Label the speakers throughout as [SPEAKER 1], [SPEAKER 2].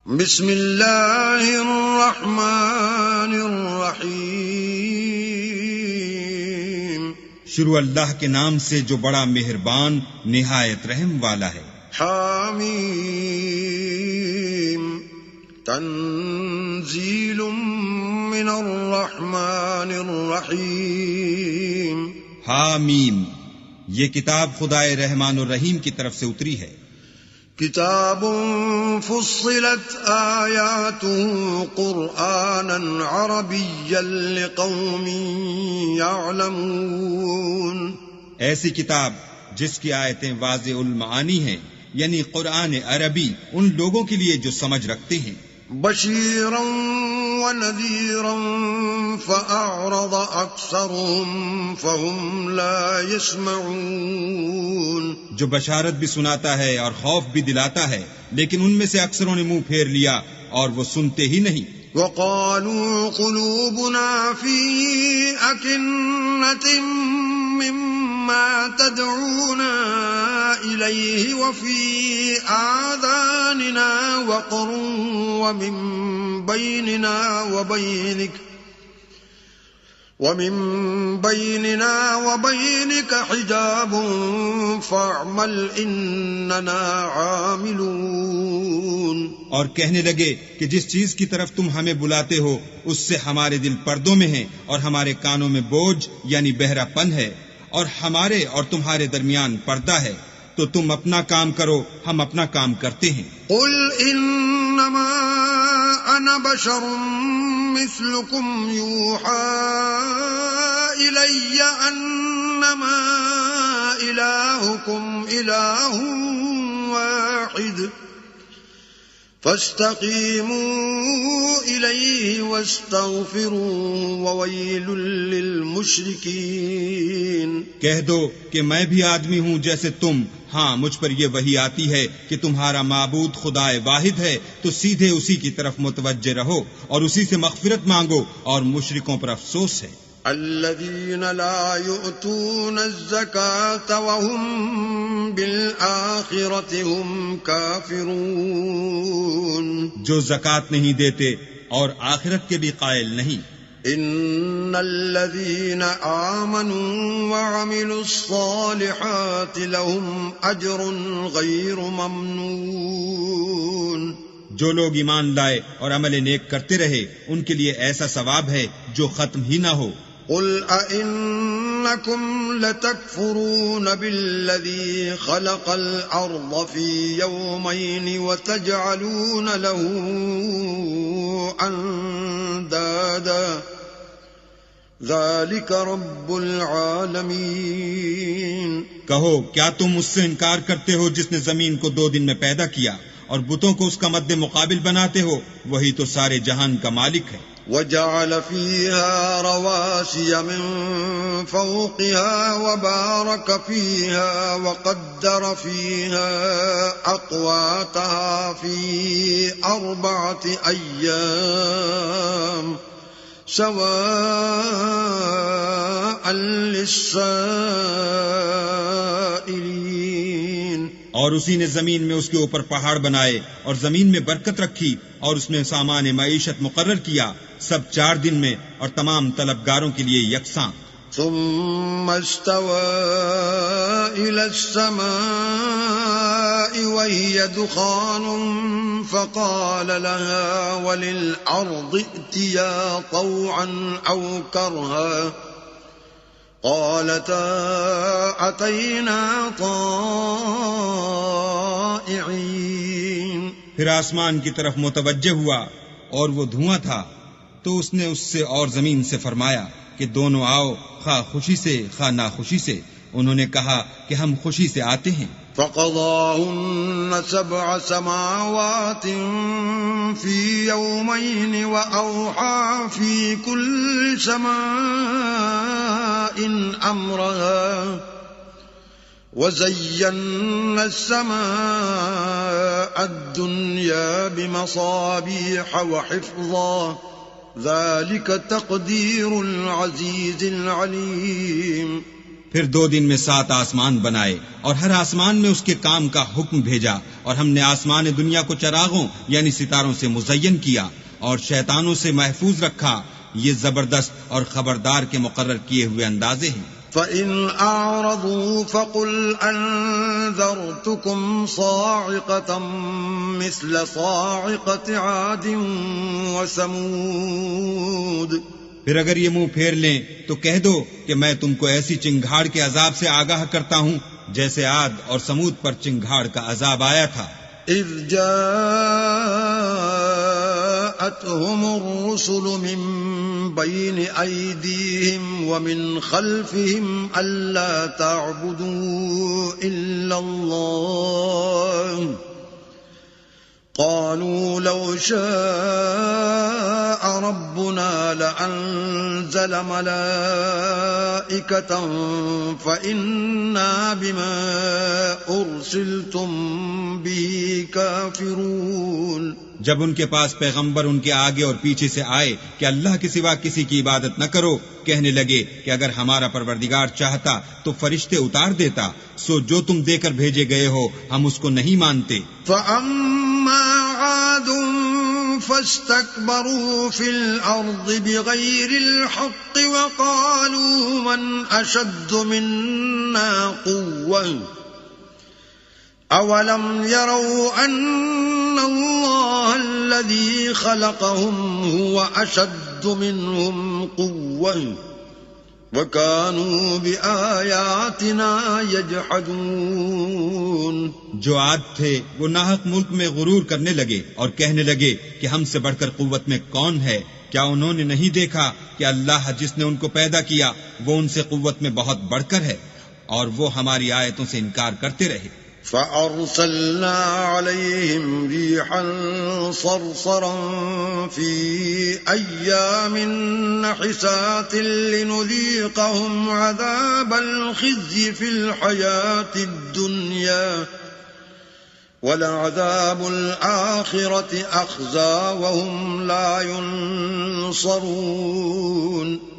[SPEAKER 1] بسم اللہ الرحمن الرحیم،
[SPEAKER 2] شروع اللہ کے نام سے جو بڑا مہربان نہایت رحم والا ہے۔
[SPEAKER 1] حامیم، تنزیل من الرحمن الرحیم۔
[SPEAKER 2] حامیم، یہ کتاب خدائے رحمان الرحیم کی طرف سے اتری ہے۔
[SPEAKER 1] کتاب فصلت آیاته قرآنا عربیا لقوم یعلمون،
[SPEAKER 2] ایسی کتاب جس کی آیتیں واضح المعانی ہیں، یعنی قرآن عربی ان لوگوں کے لیے جو سمجھ رکھتے ہیں۔
[SPEAKER 1] بشیرا ونذیرا فأعرض اکثرهم فهم لا يسمعون،
[SPEAKER 2] جو بشارت بھی سناتا ہے اور خوف بھی دلاتا ہے، لیکن ان میں سے اکثروں نے منہ پھیر لیا اور وہ سنتے ہی نہیں۔
[SPEAKER 1] وقالوا قلوبنا في أكنة مما تدعونا إليه وفي آذاننا وقر ومن بيننا وبينك حجاب فاعمل إننا عاملون،
[SPEAKER 2] اور کہنے لگے کہ جس چیز کی طرف تم ہمیں بلاتے ہو اس سے ہمارے دل پردوں میں ہیں اور ہمارے کانوں میں بوجھ یعنی بہرا پن ہے، اور ہمارے اور تمہارے درمیان پردہ ہے، تو تم اپنا کام کرو، ہم اپنا کام کرتے ہیں۔
[SPEAKER 1] قل انما انا بشر مثلكم يوحى الي انما الهكم اله واحد فاستقیموا الیہ واستغفروا وویل للمشرکین۔
[SPEAKER 2] کہہ دو کہ میں بھی آدمی ہوں جیسے تم، ہاں مجھ پر یہ وحی آتی ہے کہ تمہارا معبود خدا واحد ہے، تو سیدھے اسی کی طرف متوجہ رہو اور اسی سے مغفرت مانگو، اور مشرکوں پر افسوس ہے۔
[SPEAKER 1] الذين لا يؤتون الزكاة وهم بالآخرة هم كافرون،
[SPEAKER 2] جو زکوٰۃ نہیں دیتے اور آخرت کے بھی قائل نہیں۔
[SPEAKER 1] ان الذين آمنوا وعملوا الصالحات لهم اجر غير ممنون،
[SPEAKER 2] جو لوگ ایمان لائے اور عمل نیک کرتے رہے ان کے لیے ایسا ثواب ہے جو ختم ہی نہ ہو۔
[SPEAKER 1] قل أئنكم لتكفرون بالذي خلق الأرض في يومين وتجعلون له أندادا ذلك رب العالمین۔
[SPEAKER 2] کہو کیا تم اس سے انکار کرتے ہو جس نے زمین کو 2 دن میں پیدا کیا اور بتوں کو اس کا مد مقابل بناتے ہو؟ وہی تو سارے جہان کا مالک ہے۔
[SPEAKER 1] وجعل فيها رواسي من فوقها وبارك فيها وقدر فيها أقواتها في 4 أيام سواء للسائلين،
[SPEAKER 2] اور اسی نے زمین میں اس کے اوپر پہاڑ بنائے اور زمین میں برکت رکھی اور اس میں سامان معیشت مقرر کیا، سب 4 دن میں اور تمام طلبگاروں کے لیے یکساں۔
[SPEAKER 1] ثم استوى إلى السماء وهي دخان فقال لها وللأرض ائتيا طوعا أو كرها قالتا أتينا طائعين،
[SPEAKER 2] پھر آسمان کی طرف متوجہ ہوا اور وہ دھواں تھا، تو اس نے اس سے اور زمین سے فرمایا کہ دونوں آؤ، خواہ خوشی سے خواہ ناخوشی سے۔ انہوں نے کہا کہ ہم خوشی سے آتے ہیں۔
[SPEAKER 1] فقضاهن 7 سماوات في يومين وأوحى في كل سماء أمرها وزينا السماء الدنيا بمصابيح وحفظا ذلك تقدير العزيز العليم۔
[SPEAKER 2] پھر 2 دن میں 7 آسمان بنائے اور ہر آسمان میں اس کے کام کا حکم بھیجا، اور ہم نے آسمان دنیا کو چراغوں یعنی ستاروں سے مزین کیا اور شیطانوں سے محفوظ رکھا۔ یہ زبردست اور خبردار کے مقرر کیے ہوئے اندازے ہیں۔
[SPEAKER 1] فَإِنْ أَعْرَضُوا فَقُلْ أَنذَرْتُكُمْ صَاعِقَةً مِثْلَ صَاعِقَةِ عَادٍ وَثَمُودَ۔
[SPEAKER 2] پھر اگر یہ منہ پھیر لیں تو کہہ دو کہ میں تم کو ایسی چنگھاڑ کے عذاب سے آگاہ کرتا ہوں جیسے عاد اور سمود پر چنگھاڑ کا عذاب آیا تھا۔
[SPEAKER 1] اذ جاءتهم الرسل من بين أيديهم ومن خلفهم ألا تعبدوا إلا الله قالوا لو شاء ربنا لأنزل ملائكة فإنا بما أرسلتم به كافرون۔
[SPEAKER 2] جب ان کے پاس پیغمبر ان کے آگے اور پیچھے سے آئے کہ اللہ کے سوا کسی کی عبادت نہ کرو، کہنے لگے کہ اگر ہمارا پروردگار چاہتا تو فرشتے اتار دیتا، سو جو تم دے کر بھیجے گئے ہو ہم اس کو نہیں مانتے۔
[SPEAKER 1] فَأَمَّا عَادٌ فَاسْتَكْبَرُوا فِي الْأَرْضِ بِغَيْرِ الْحَقِّ وَقَالُوا مَنْ أَشَدُّ مِنَّا قُوَّةً أَوَلَمْ يَرَوْا أَنَّ اللَّهَ الَّذِي خَلَقَهُمْ هُوَ أَشَدُّ مِنْهُمْ قُوَّةً وَكَانُوا بِآيَاتِنَا يَجْحَدُونَ۔
[SPEAKER 2] جو عاد تھے وہ ناحق ملک میں غرور کرنے لگے اور کہنے لگے کہ ہم سے بڑھ کر قوت میں کون ہے؟ کیا انہوں نے نہیں دیکھا کہ اللہ جس نے ان کو پیدا کیا وہ ان سے قوت میں بہت بڑھ کر ہے، اور وہ ہماری آیتوں سے انکار کرتے رہے۔
[SPEAKER 1] فَأَرْسَلْنَا عَلَيْهِمْ رِيحًا صَرْصَرًا فِي أَيَّامٍ نَحِسَاتٍ لِنُذِيقَهُمْ عَذَابَ الْخِزْيِ فِي الْحَيَاةِ الدُّنْيَا وَلَعَذَابُ الْآخِرَةِ أَخْزَىٰ وَهُمْ لَا يُنصَرُونَ۔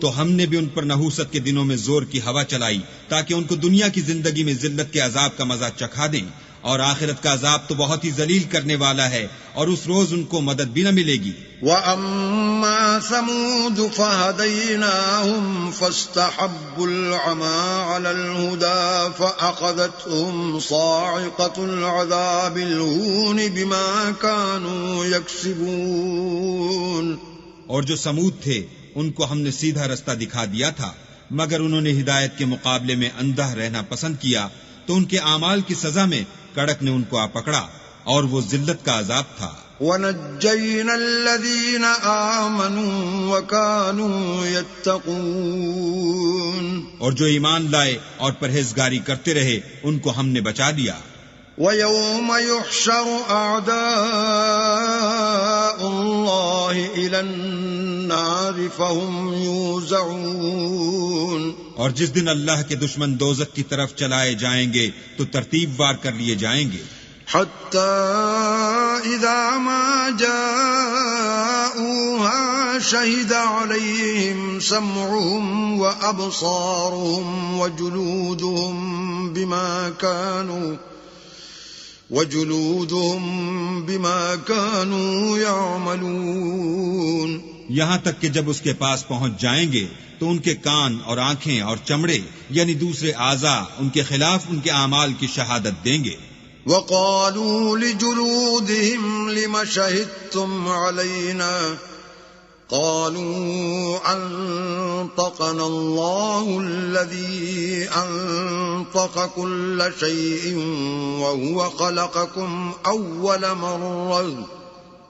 [SPEAKER 2] تو ہم نے بھی ان پر نحوست کے دنوں میں زور کی ہوا چلائی تاکہ ان کو دنیا کی زندگی میں ذلت کے عذاب کا مزہ چکھا دیں، اور آخرت کا عذاب تو بہت ہی ذلیل کرنے والا ہے، اور اس روز ان کو مدد بھی نہ ملے گی۔
[SPEAKER 1] وَأَمَّا ثَمُودُ فَهَدَيْنَاهُمْ فَاسْتَحَبُّوا الْعَمَىٰ عَلَى الْهُدَىٰ فَأَخَذَتْهُمْ صَاعِقَةُ الْعَذَابِ الْهُونِ بِمَا كَانُوا يَكْسِبُونَ۔
[SPEAKER 2] اور جو سمود تھے ان کو ہم نے سیدھا رستہ دکھا دیا تھا، مگر انہوں نے ہدایت کے مقابلے میں اندھا رہنا پسند کیا، تو ان کے اعمال کی سزا میں کڑک نے ان کو آ پکڑا، اور وہ ذلت کا عذاب تھا۔
[SPEAKER 1] وَنَجَّيْنَا الَّذِينَ آمَنُوا وَكَانُوا يَتَّقُونَ۔
[SPEAKER 2] اور جو ایمان لائے اور پرہیزگاری کرتے رہے ان کو ہم نے بچا لیا۔
[SPEAKER 1] وَيَوْمَ يُحْشَرُ أَعْدَاءُ اللَّهِ إِلَى النَّارِ فَهُمْ يُوزَعُونَ۔
[SPEAKER 2] اور جس دن اللہ کے دشمن دوزخ کی طرف چلائے جائیں گے تو ترتیب وار کر لیے جائیں گے۔
[SPEAKER 1] حَتَّى إِذَا مَا جَاءُوهَا شَهِدَ عَلَيْهِمْ سَمْعُهُمْ وَأَبْصَارُهُمْ وَجُلُودُهُمْ بِمَا كَانُوا يَعْمَلُونَ۔
[SPEAKER 2] یہاں تک کہ جب اس کے پاس پہنچ جائیں گے تو ان کے کان اور آنکھیں اور چمڑے یعنی دوسرے اعضاء ان کے خلاف ان کے اعمال کی شہادت دیں گے۔
[SPEAKER 1] وَقَالُوا لِجُلُودِهِمْ لِمَ شَهِدتُّمْ عَلَيْنَا قَالُوا أَنطَقَنَا اللَّهُ الَّذِي أَنطَقَ كُلَّ شَيْءٍ وَهُوَ خَلَقَكُمْ أَوَّلَ مَرَّةٍ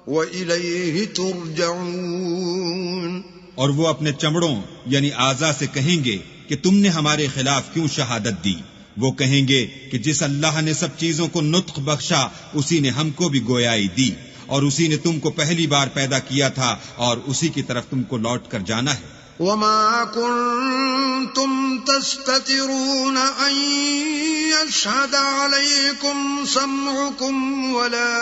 [SPEAKER 1] وَإِلَيْهِ تُرْجَعُونَ۔
[SPEAKER 2] اور وہ اپنے چمڑوں یعنی اعضاء سے کہیں گے کہ تم نے ہمارے خلاف کیوں شہادت دی؟ وہ کہیں گے کہ جس اللہ نے سب چیزوں کو نطق بخشا اسی نے ہم کو بھی گویائی دی، اور اسی نے تم کو پہلی بار پیدا کیا تھا، اور اسی کی طرف تم کو لوٹ کر جانا ہے۔
[SPEAKER 1] وَمَا كُنتُمْ تَسْتَتِرُونَ أَن يَشْهَدَ عَلَيْكُمْ سَمْعُكُمْ وَلَا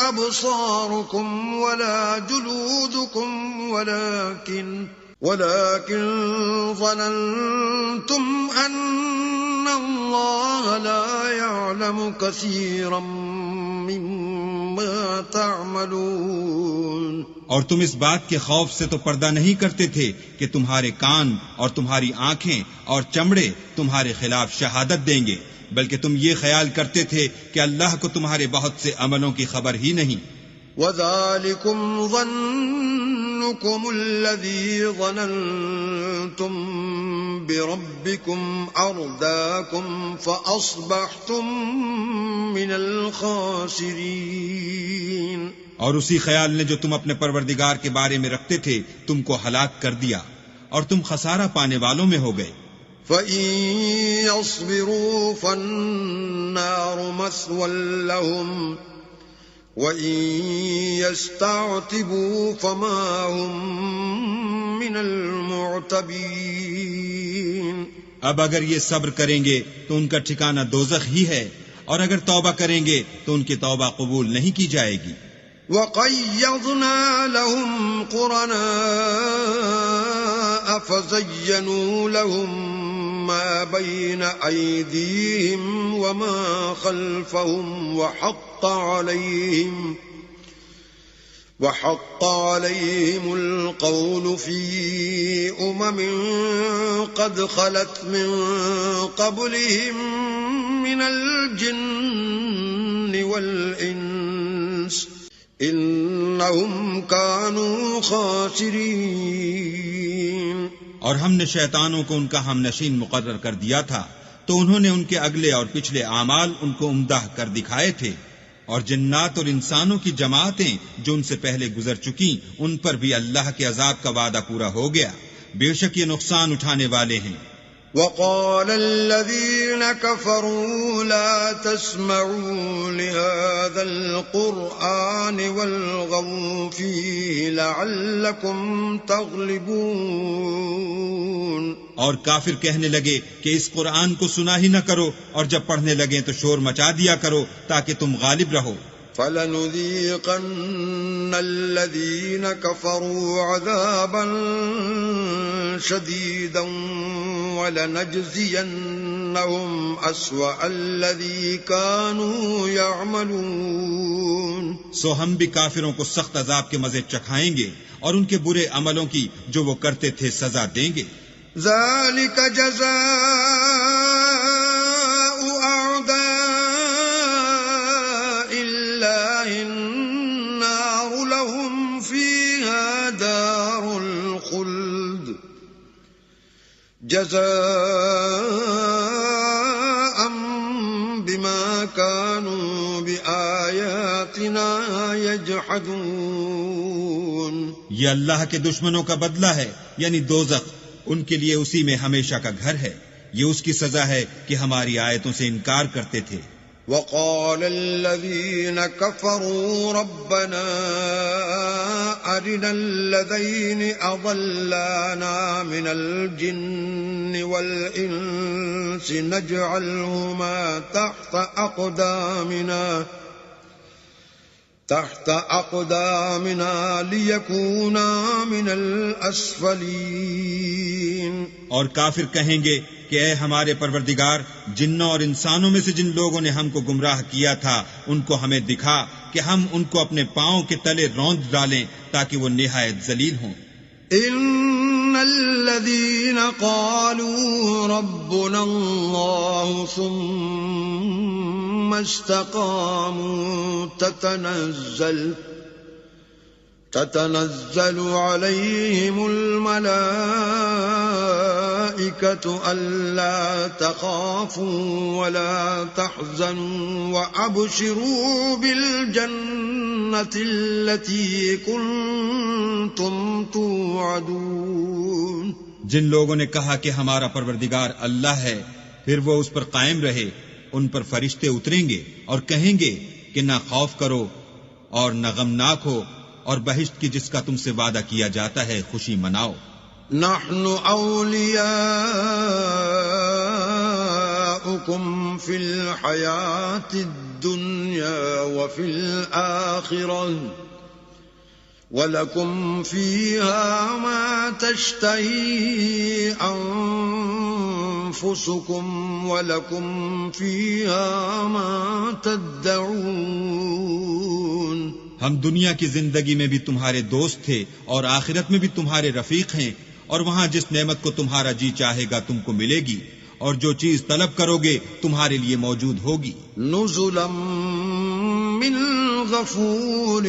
[SPEAKER 1] أَبْصَارُكُمْ وَلَا جُلُودُكُمْ ولكن ظننتم أن الله لا يعلم كثيرا مما تعملون.
[SPEAKER 2] اور تم اس بات کے خوف سے تو پردہ نہیں کرتے تھے کہ تمہارے کان اور تمہاری آنکھیں اور چمڑے تمہارے خلاف شہادت دیں گے، بلکہ تم یہ خیال کرتے تھے کہ اللہ کو تمہارے بہت سے عملوں کی خبر ہی نہیں.
[SPEAKER 1] وَذَلِكُمْ ظَنُّكُمُ الَّذِي ظَنَنْتُمْ بِرَبِّكُمْ أَرْدَاكُمْ فَأَصْبَحْتُمْ مِنَ الْخَاسِرِينَ.
[SPEAKER 2] اور اسی خیال نے جو تم اپنے پروردگار کے بارے میں رکھتے تھے تم کو ہلاک کر دیا اور تم خسارہ پانے والوں میں ہو گئے.
[SPEAKER 1] فَإِن يَصْبِرُوا فَالنَّارُ مَثْوًى لَهُمْ وَإِن يَسْتَعْتِبُوا فَمَا هُمْ مِنَ الْمُعْتَبِينَ.
[SPEAKER 2] اب اگر یہ صبر کریں گے تو ان کا ٹھکانہ دوزخ ہی ہے، اور اگر توبہ کریں گے تو ان کی توبہ قبول نہیں کی جائے گی.
[SPEAKER 1] وَقَيَّضْنَا لَهُمْ قُرَنَاءَ فَزَيَّنُوا لَهُم مَّا بَيْنَ أَيْدِيهِمْ وَمَا خَلْفَهُمْ وَحَقَّ عَلَيْهِمُ الْقَوْلُ فِي أُمَمٍ قَدْ خَلَتْ مِن قَبْلِهِم مِّنَ الْجِنِّ وَالْإِنسِ انہم کانوا خاسرین.
[SPEAKER 2] اور ہم نے شیطانوں کو ان کا ہم نشین مقرر کر دیا تھا تو انہوں نے ان کے اگلے اور پچھلے اعمال ان کو عمدہ کر دکھائے تھے، اور جنات اور انسانوں کی جماعتیں جو ان سے پہلے گزر چکی ان پر بھی اللہ کے عذاب کا وعدہ پورا ہو گیا، بے شک یہ نقصان اٹھانے والے ہیں.
[SPEAKER 1] وقال الذين كفروا لا تسمعوا لهذا القرآن والغوا فيه لعلكم تغلبون.
[SPEAKER 2] اور کافر کہنے لگے کہ اس قرآن کو سنا ہی نہ کرو، اور جب پڑھنے لگیں تو شور مچا دیا کرو تاکہ تم غالب رہو.
[SPEAKER 1] فَلَنُذِيقَنَّ الَّذِينَ كَفَرُوا عَذَابًا شَدِيدًا وَلَنَجْزِيَنَّهُمْ أَسْوَأَ الَّذِي كَانُوا يَعْمَلُونَ.
[SPEAKER 2] سو ہم بھی کافروں کو سخت عذاب کے مزے چکھائیں گے اور ان کے برے عملوں کی جو وہ کرتے تھے سزا دیں گے.
[SPEAKER 1] ذَلِكَ جَزَاءُ أَعْدَاءِ اللَّهِ النَّارُ لَهُمْ فِيهَا دَارُ الْخُلْدِ جَزَاءً بِمَا كَانُوا بِآيَاتِنَا يَجْحَدُونَ.
[SPEAKER 2] یہ اللہ کے دشمنوں کا بدلہ ہے، یعنی دوزخ، ان کے لیے اسی میں ہمیشہ کا گھر ہے. یہ اس کی سزا ہے کہ ہماری آیتوں سے انکار کرتے تھے.
[SPEAKER 1] وقال الذين كفروا ربنا أرنا الذين أضلانا من الجن والإنس نجعلهما تحت أقدامنا ليكونا من الأسفلين.
[SPEAKER 2] اور کافر کہیں گے کہ اے ہمارے پروردگار، جنوں اور انسانوں میں سے جن لوگوں نے ہم کو گمراہ کیا تھا ان کو ہمیں دکھا کہ ہم ان کو اپنے پاؤں کے تلے روند ڈالیں تاکہ وہ نہایت ذلیل ہوں.
[SPEAKER 1] ان الذين قالوا ربنا الله ثم استقاموا تتنزل عليهم الملائكة ألا تخافوا ولا تحزنوا وأبشروا بالجنة التي كنتم توعدون.
[SPEAKER 2] جن لوگوں نے کہا کہ ہمارا پروردگار اللہ ہے، پھر وہ اس پر قائم رہے، ان پر فرشتے اتریں گے اور کہیں گے کہ نہ خوف کرو اور نہ غمناک ہو، اور بہشت کی جس کا تم سے وعدہ کیا جاتا ہے خوشی مناؤ.
[SPEAKER 1] نحن اولیاؤکم فی الحیاة الدنیا وفی الآخرہ وَلَكُمْ فِيهَا مَا تَشْتَهِي أَنفُسُكُمْ وَلَكُمْ فِيهَا مَا تَدَّعُونَ
[SPEAKER 2] ہم دنیا کی زندگی میں بھی تمہارے دوست تھے اور آخرت میں بھی تمہارے رفیق ہیں، اور وہاں جس نعمت کو تمہارا جی چاہے گا تم کو ملے گی، اور جو چیز طلب کرو گے تمہارے لیے موجود ہوگی۔
[SPEAKER 1] نزلا من غفور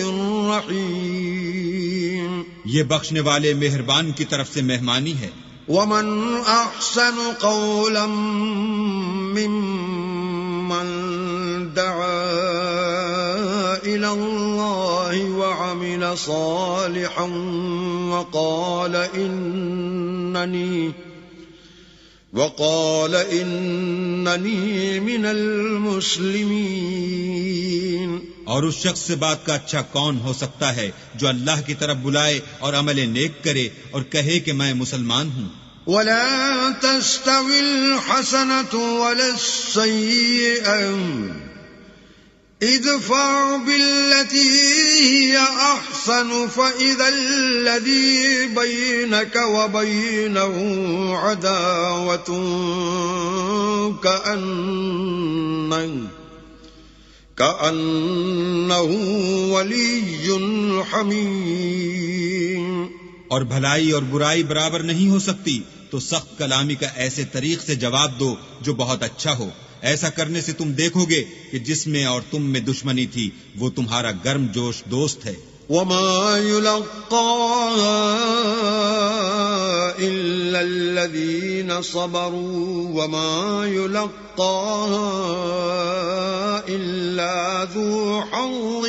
[SPEAKER 1] رحیم،
[SPEAKER 2] یہ بخشنے والے مہربان کی طرف سے مہمانی ہے۔
[SPEAKER 1] ومن احسن قولا ممن دعا الى اللہ وعمل صالحا وقال اننی من المسلمین۔
[SPEAKER 2] اور اس شخص سے بات کا اچھا کون ہو سکتا ہے جو اللہ کی طرف بلائے اور عمل نیک کرے اور کہے کہ میں مسلمان ہوں۔
[SPEAKER 1] ولا تستوی الحسنة ولا السیئة ادفع بالتي هي احسن فاذا الذي بينك وبينه عداوة كأنه ولي حميم۔
[SPEAKER 2] اور بھلائی اور برائی برابر نہیں ہو سکتی، تو سخت کلامی کا ایسے طریق سے جواب دو جو بہت اچھا ہو۔ ایسا کرنے سے تم دیکھو گے کہ جس میں اور تم میں دشمنی تھی وہ تمہارا گرم جوش دوست ہے۔
[SPEAKER 1] وما يلقاها إلا الذين صبروا وما يلقاها إلا ذو حظ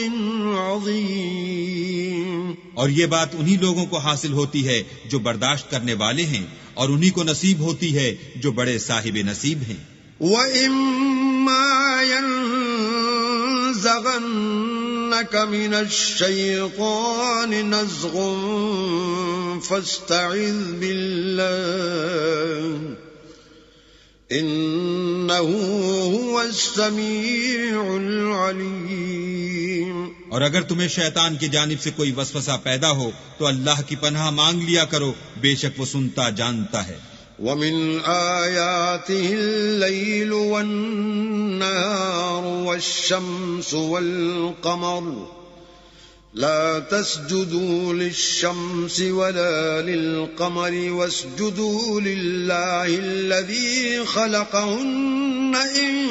[SPEAKER 1] عظيم۔
[SPEAKER 2] اور یہ بات انہی لوگوں کو حاصل ہوتی ہے جو برداشت کرنے والے ہیں، اور انہی کو نصیب ہوتی ہے جو بڑے صاحب نصیب ہیں۔
[SPEAKER 1] وَإِمَّا يَنزَغَنَّكَ مِنَ الشَّيْطَانِ نَزْغٌ فَاسْتَعِذْ بِاللَّهِ إِنَّهُ هُوَ السَّمِيعُ الْعَلِيمُ۔
[SPEAKER 2] اور اگر تمہیں شیطان کی جانب سے کوئی وسوسہ پیدا ہو تو اللہ کی پناہ مانگ لیا کرو، بے شک وہ سنتا جانتا ہے۔
[SPEAKER 1] وَمِنْ آيَاتِهِ اللَّيْلُ وَالنَّهَارُ وَالشَّمْسُ وَالْقَمَرُ لَا تَسْجُدُوا لِلشَّمْسِ وَلَا لِلْقَمَرِ وَاسْجُدُوا لِلَّهِ الَّذِي خَلَقَهُنَّ إِن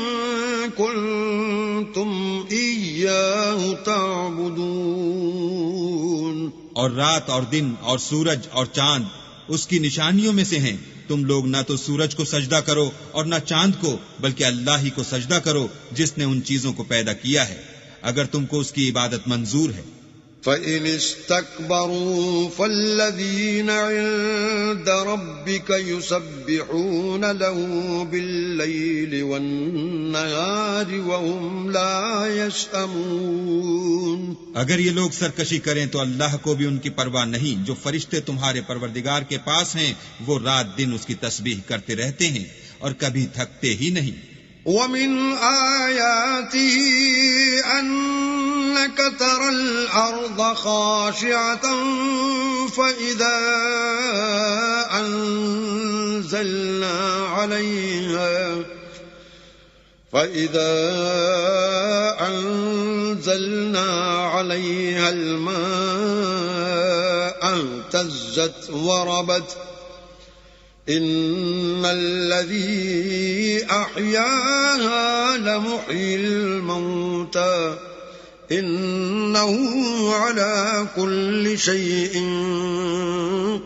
[SPEAKER 1] كُنتُمْ إِيَّاهُ تَعْبُدُونَ۔
[SPEAKER 2] اور رات اور دن اور سورج اور چاند اس کی نشانیوں میں سے ہیں، تم لوگ نہ تو سورج کو سجدہ کرو اور نہ چاند کو، بلکہ اللہ ہی کو سجدہ کرو جس نے ان چیزوں کو پیدا کیا ہے، اگر تم کو اس کی عبادت منظور ہے۔
[SPEAKER 1] فَإِنِ اسْتَكْبَرُوا فَالَّذِينَ عِندَ رَبِّكَ يُسَبِّحُونَ لَهُ بِاللَّيْلِ وَالنَّهَارِ وَهُمْ لَا يَسْأَمُونَ۔ اگر
[SPEAKER 2] یہ لوگ سرکشی کریں تو اللہ کو بھی ان کی پرواہ نہیں، جو فرشتے تمہارے پروردگار کے پاس ہیں وہ رات دن اس کی تسبیح کرتے رہتے ہیں اور کبھی تھکتے ہی نہیں۔
[SPEAKER 1] وَمِنْ آيَاتِهِ أَنَّكَ تَرَى الْأَرْضَ خَاشِعَةً فَإِذَا أَنزَلْنَا عَلَيْهَا الْمَاءَ اهْتَزَّتْ وَرَبَتْ إِنَّ الَّذِي أَحْيَاهَا لَمُحْيِي الْمَوْتَى إِنَّهُ عَلَى كُلِّ شَيْءٍ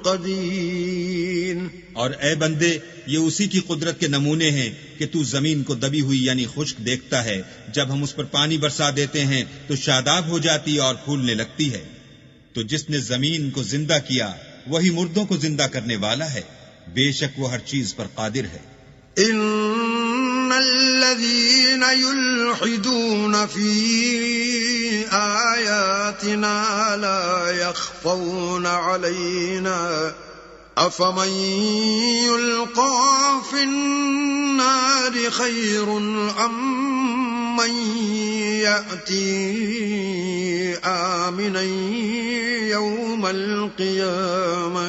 [SPEAKER 1] قَدِيرٌ۔
[SPEAKER 2] اور اے بندے، یہ اسی کی قدرت کے نمونے ہیں کہ تو زمین کو دبی ہوئی یعنی خشک دیکھتا ہے، جب ہم اس پر پانی برسا دیتے ہیں تو شاداب ہو جاتی اور پھولنے لگتی ہے۔ تو جس نے زمین کو زندہ کیا وہی مردوں کو زندہ کرنے والا ہے، بے شک وہ ہر چیز پر قادر ہے۔
[SPEAKER 1] ان الذين يلحدون في آياتنا لا يخفون علينا افمن يلقى في النار خير ام من يأتي آمنا يوم القيامة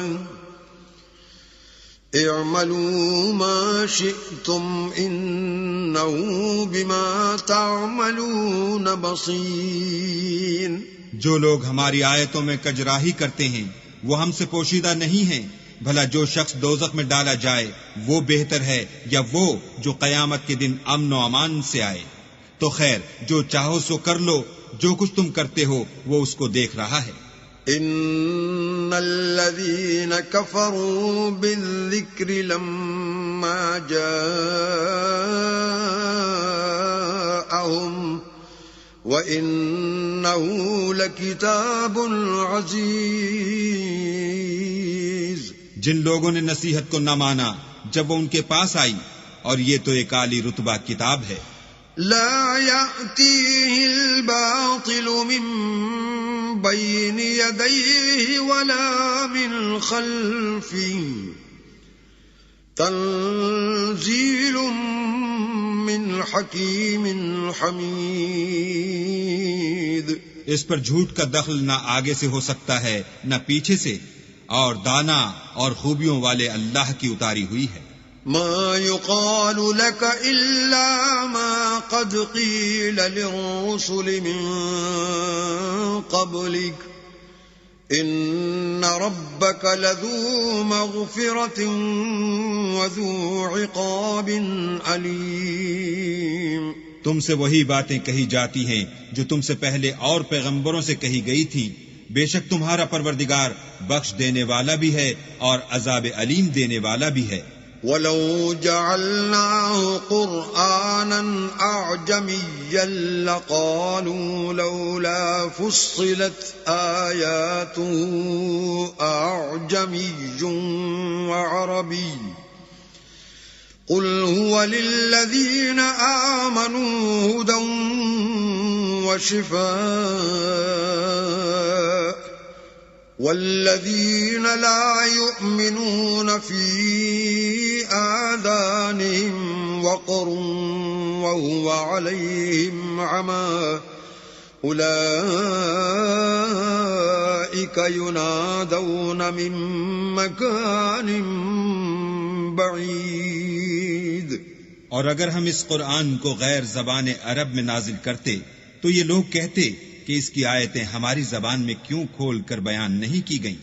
[SPEAKER 1] اعملوا ما شئتم إنه بما تعملون بصير.
[SPEAKER 2] جو لوگ ہماری آیتوں میں کجراہی کرتے ہیں وہ ہم سے پوشیدہ نہیں ہیں. بھلا جو شخص دوزخ میں ڈالا جائے وہ بہتر ہے یا وہ جو قیامت کے دن امن و امان سے آئے؟ تو خیر جو چاہو سو کر لو، جو کچھ تم کرتے ہو وہ اس کو دیکھ رہا ہے.
[SPEAKER 1] ان الذين كفروا بالذكر لما جاءهم وإنه لكتاب عزيز.
[SPEAKER 2] جن لوگوں نے نصیحت کو نہ مانا جب وہ ان کے پاس آئی، اور یہ تو ایک اعلی رتبہ کتاب ہے.
[SPEAKER 1] لا يأتيه الباطل من بين يديه ولا من خلفه تنزيل من حكيم حميد.
[SPEAKER 2] اس پر جھوٹ کا دخل نہ آگے سے ہو سکتا ہے نہ پیچھے سے، اور دانا اور خوبیوں والے اللہ کی اتاری ہوئی ہے.
[SPEAKER 1] ما يقال لك إلا ما قد قيل للرسل من قبلك إن ربك لذو مغفرة وذو عقاب أليم.
[SPEAKER 2] تم سے وہی باتیں کہی جاتی ہیں جو تم سے پہلے اور پیغمبروں سے کہی گئی تھی. بے شک تمہارا پروردگار بخش دینے والا بھی ہے اور عذاب علیم دینے والا بھی ہے.
[SPEAKER 1] وَلَوْ جَعَلْنَاهُ قُرْآنًا أَعْجَمِيًّا لَقَالُوا لَوْلَا فُصِّلَتْ آيَاتُهُ أَعْجَمِيٌّ وَعَرَبِيٌّ قُلْ هُوَ لِلَّذِينَ آمَنُوا هُدًى وَشِفَاءٌ والذين لا يؤمنون في آذانهم وقر وهو عليهم عمى أولئك ينادون من مكان بعيد.
[SPEAKER 2] اور اگر ہم اس قرآن کو غیر زبان عرب میں نازل کرتے تو یہ لوگ کہتے کہ اس کی آیتیں ہماری زبان میں کیوں کھول کر بیان نہیں کی گئیں؟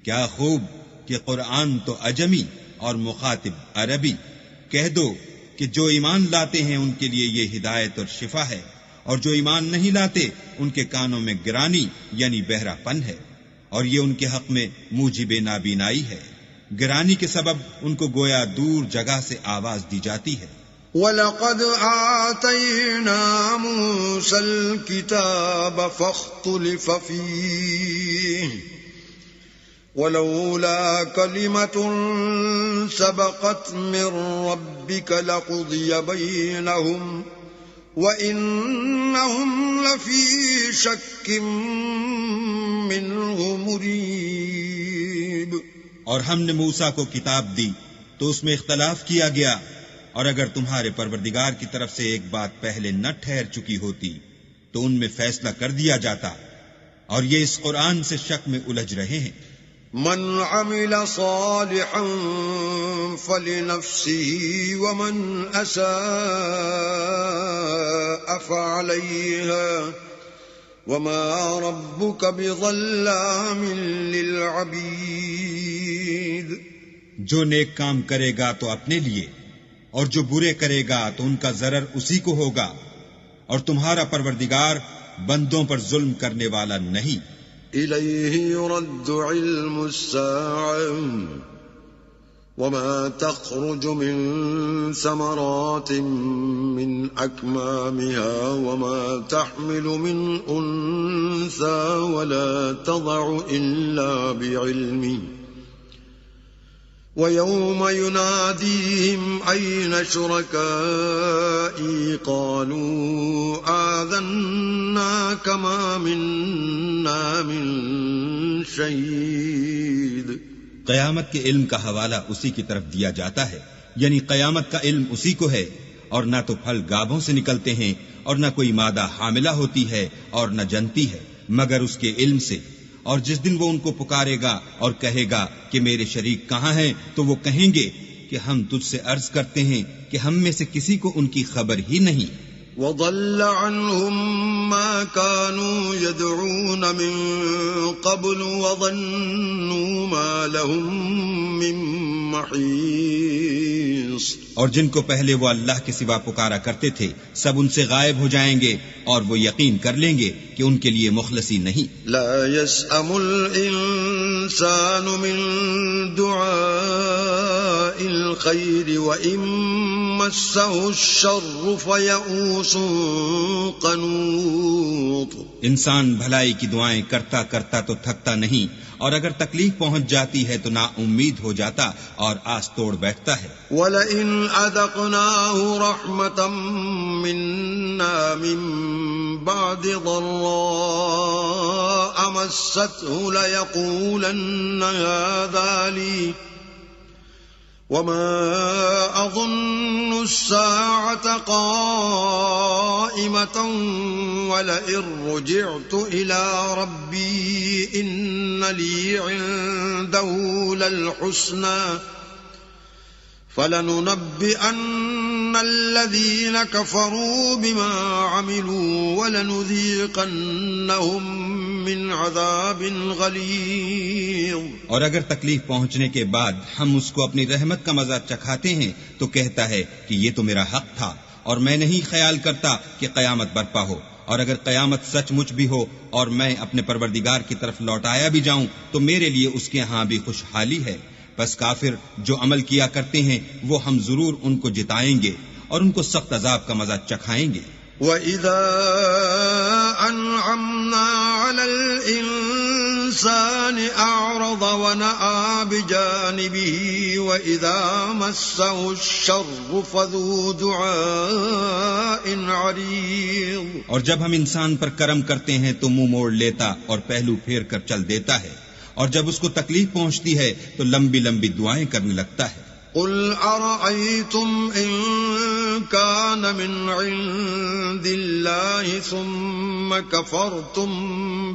[SPEAKER 2] کیا خوب کہ قرآن تو عجمی اور مخاطب عربی. کہہ دو کہ جو ایمان لاتے ہیں ان کے لیے یہ ہدایت اور شفا ہے، اور جو ایمان نہیں لاتے ان کے کانوں میں گرانی یعنی بہرا پن ہے، اور یہ ان کے حق میں موجب نابینائی ہے. گرانی کے سبب ان کو گویا دور جگہ سے آواز دی جاتی ہے.
[SPEAKER 1] وَلَقَدْ آتَيْنَا مُوسَى الْكِتَابَ فَاخْتُلِفَ فِيهِ وَلَوْلَا كَلِمَةٌ سَبَقَتْ مِنْ رَبِّكَ لَقُضِيَ بَيْنَهُمْ وَإِنَّهُمْ لَفِي شَكٍّ مِّنْهُ مُرِيبٍ.
[SPEAKER 2] اور ہم نے موسیٰ کو کتاب دی تو اس میں اختلاف کیا گیا، اور اگر تمہارے پروردگار کی طرف سے ایک بات پہلے نہ ٹھہر چکی ہوتی تو ان میں فیصلہ کر دیا جاتا، اور یہ اس قرآن سے شک میں الجھ رہے ہیں.
[SPEAKER 1] من عمل صالحا فلنفسه ومن اساء فعليها وما ربك بظلام للعبید.
[SPEAKER 2] جو نیک کام کرے گا تو اپنے لیے، اور جو برے کرے گا تو ان کا ضرر اسی کو ہوگا، اور تمہارا پروردگار بندوں پر ظلم کرنے والا نہیں.
[SPEAKER 1] الیہ یرد علم الساعة وما تخرج من ثمرات من اکمامها وما تحمل من انثى ولا تضع الا بعلمه وَيَوْمَ يُنَادِيهِمْ أَيْنَ شُرَكَائِي قَالُوا آذَنَّاكَ مَا مِنَّا مِن شَهِيدٍ.
[SPEAKER 2] قیامت کے علم کا حوالہ اسی کی طرف دیا جاتا ہے، یعنی قیامت کا علم اسی کو ہے، اور نہ تو پھل گابھوں سے نکلتے ہیں اور نہ کوئی مادہ حاملہ ہوتی ہے اور نہ جنتی ہے، مگر اس کے علم سے، اور جس دن وہ ان کو پکارے گا اور کہے گا کہ میرے شریک کہاں ہیں، تو وہ کہیں گے کہ ہم تجھ سے عرض کرتے ہیں کہ ہم میں سے کسی کو ان کی خبر ہی نہیں۔
[SPEAKER 1] وضل عنهم ما كانوا يدعون من قبل وظنوا ما لهم من محيص، اور
[SPEAKER 2] جن کو پہلے وہ اللہ کے سوا پکارا کرتے تھے سب ان سے غائب ہو جائیں گے، اور وہ یقین کر لیں گے کہ ان کے لیے مخلصی نہیں۔
[SPEAKER 1] لا يسأم الإنسان من دعاء الخير وإن مسه الشر فيئوس قنوط۔
[SPEAKER 2] انسان بھلائی کی دعائیں کرتا کرتا تو تھکتا نہیں، اور اگر تکلیف پہنچ جاتی ہے تو نا امید ہو جاتا اور آس توڑ بیٹھتا ہے۔
[SPEAKER 1] وَلَئِنْ أَذَقْنَاهُ رَحْمَةً مِنَّا مِن بَعْدِ ضَرَّاءَ مَسَّتْهُ لَيَقُولَنَّ هَذَا لِي وَمَا أَظُنُّ السَّاعَةَ قَائِمَةً وَلَئِن رُّجِعْتُ إِلَى رَبِّي إِنَّ لِي عِندَهُ لَلْحُسْنَى فَلَنُنَبِّئَنَّ الَّذِينَ كَفَرُوا بِمَا عَمِلُوا وَلَنُذِيقَنَّهُم مِّنْ عَذَابٍ غَلِيظٍ۔
[SPEAKER 2] اور اگر تکلیف پہنچنے کے بعد ہم اس کو اپنی رحمت کا مزہ چکھاتے ہیں تو کہتا ہے کہ یہ تو میرا حق تھا، اور میں نہیں خیال کرتا کہ قیامت برپا ہو، اور اگر قیامت سچ مچ بھی ہو اور میں اپنے پروردگار کی طرف لوٹایا بھی جاؤں تو میرے لیے اس کے ہاں بھی خوشحالی ہے۔ بس کافر جو عمل کیا کرتے ہیں وہ ہم ضرور ان کو جتائیں گے اور ان کو سخت عذاب کا مزہ چکھائیں گے۔
[SPEAKER 1] وَإِذَا أَنْعَمْنَا عَلَى الْإِنسَانِ أَعْرَضَ وَنَأَىٰ بِجَانِبِهِ وَإِذَا مَسَّهُ الشَّرُّ فَذُو دُعَاءٍ عَرِيضٍ۔
[SPEAKER 2] اور جب ہم انسان پر کرم کرتے ہیں تو منہ موڑ لیتا اور پہلو پھیر کر چل دیتا ہے، اور جب اس کو تکلیف پہنچتی ہے تو لمبی لمبی دعائیں کرنے لگتا ہے۔
[SPEAKER 1] قُلْ أَرَأَيْتُمْ إِن كَانَ مِنْ عِندِ اللَّهِ ثُمَّ كَفَرْتُمْ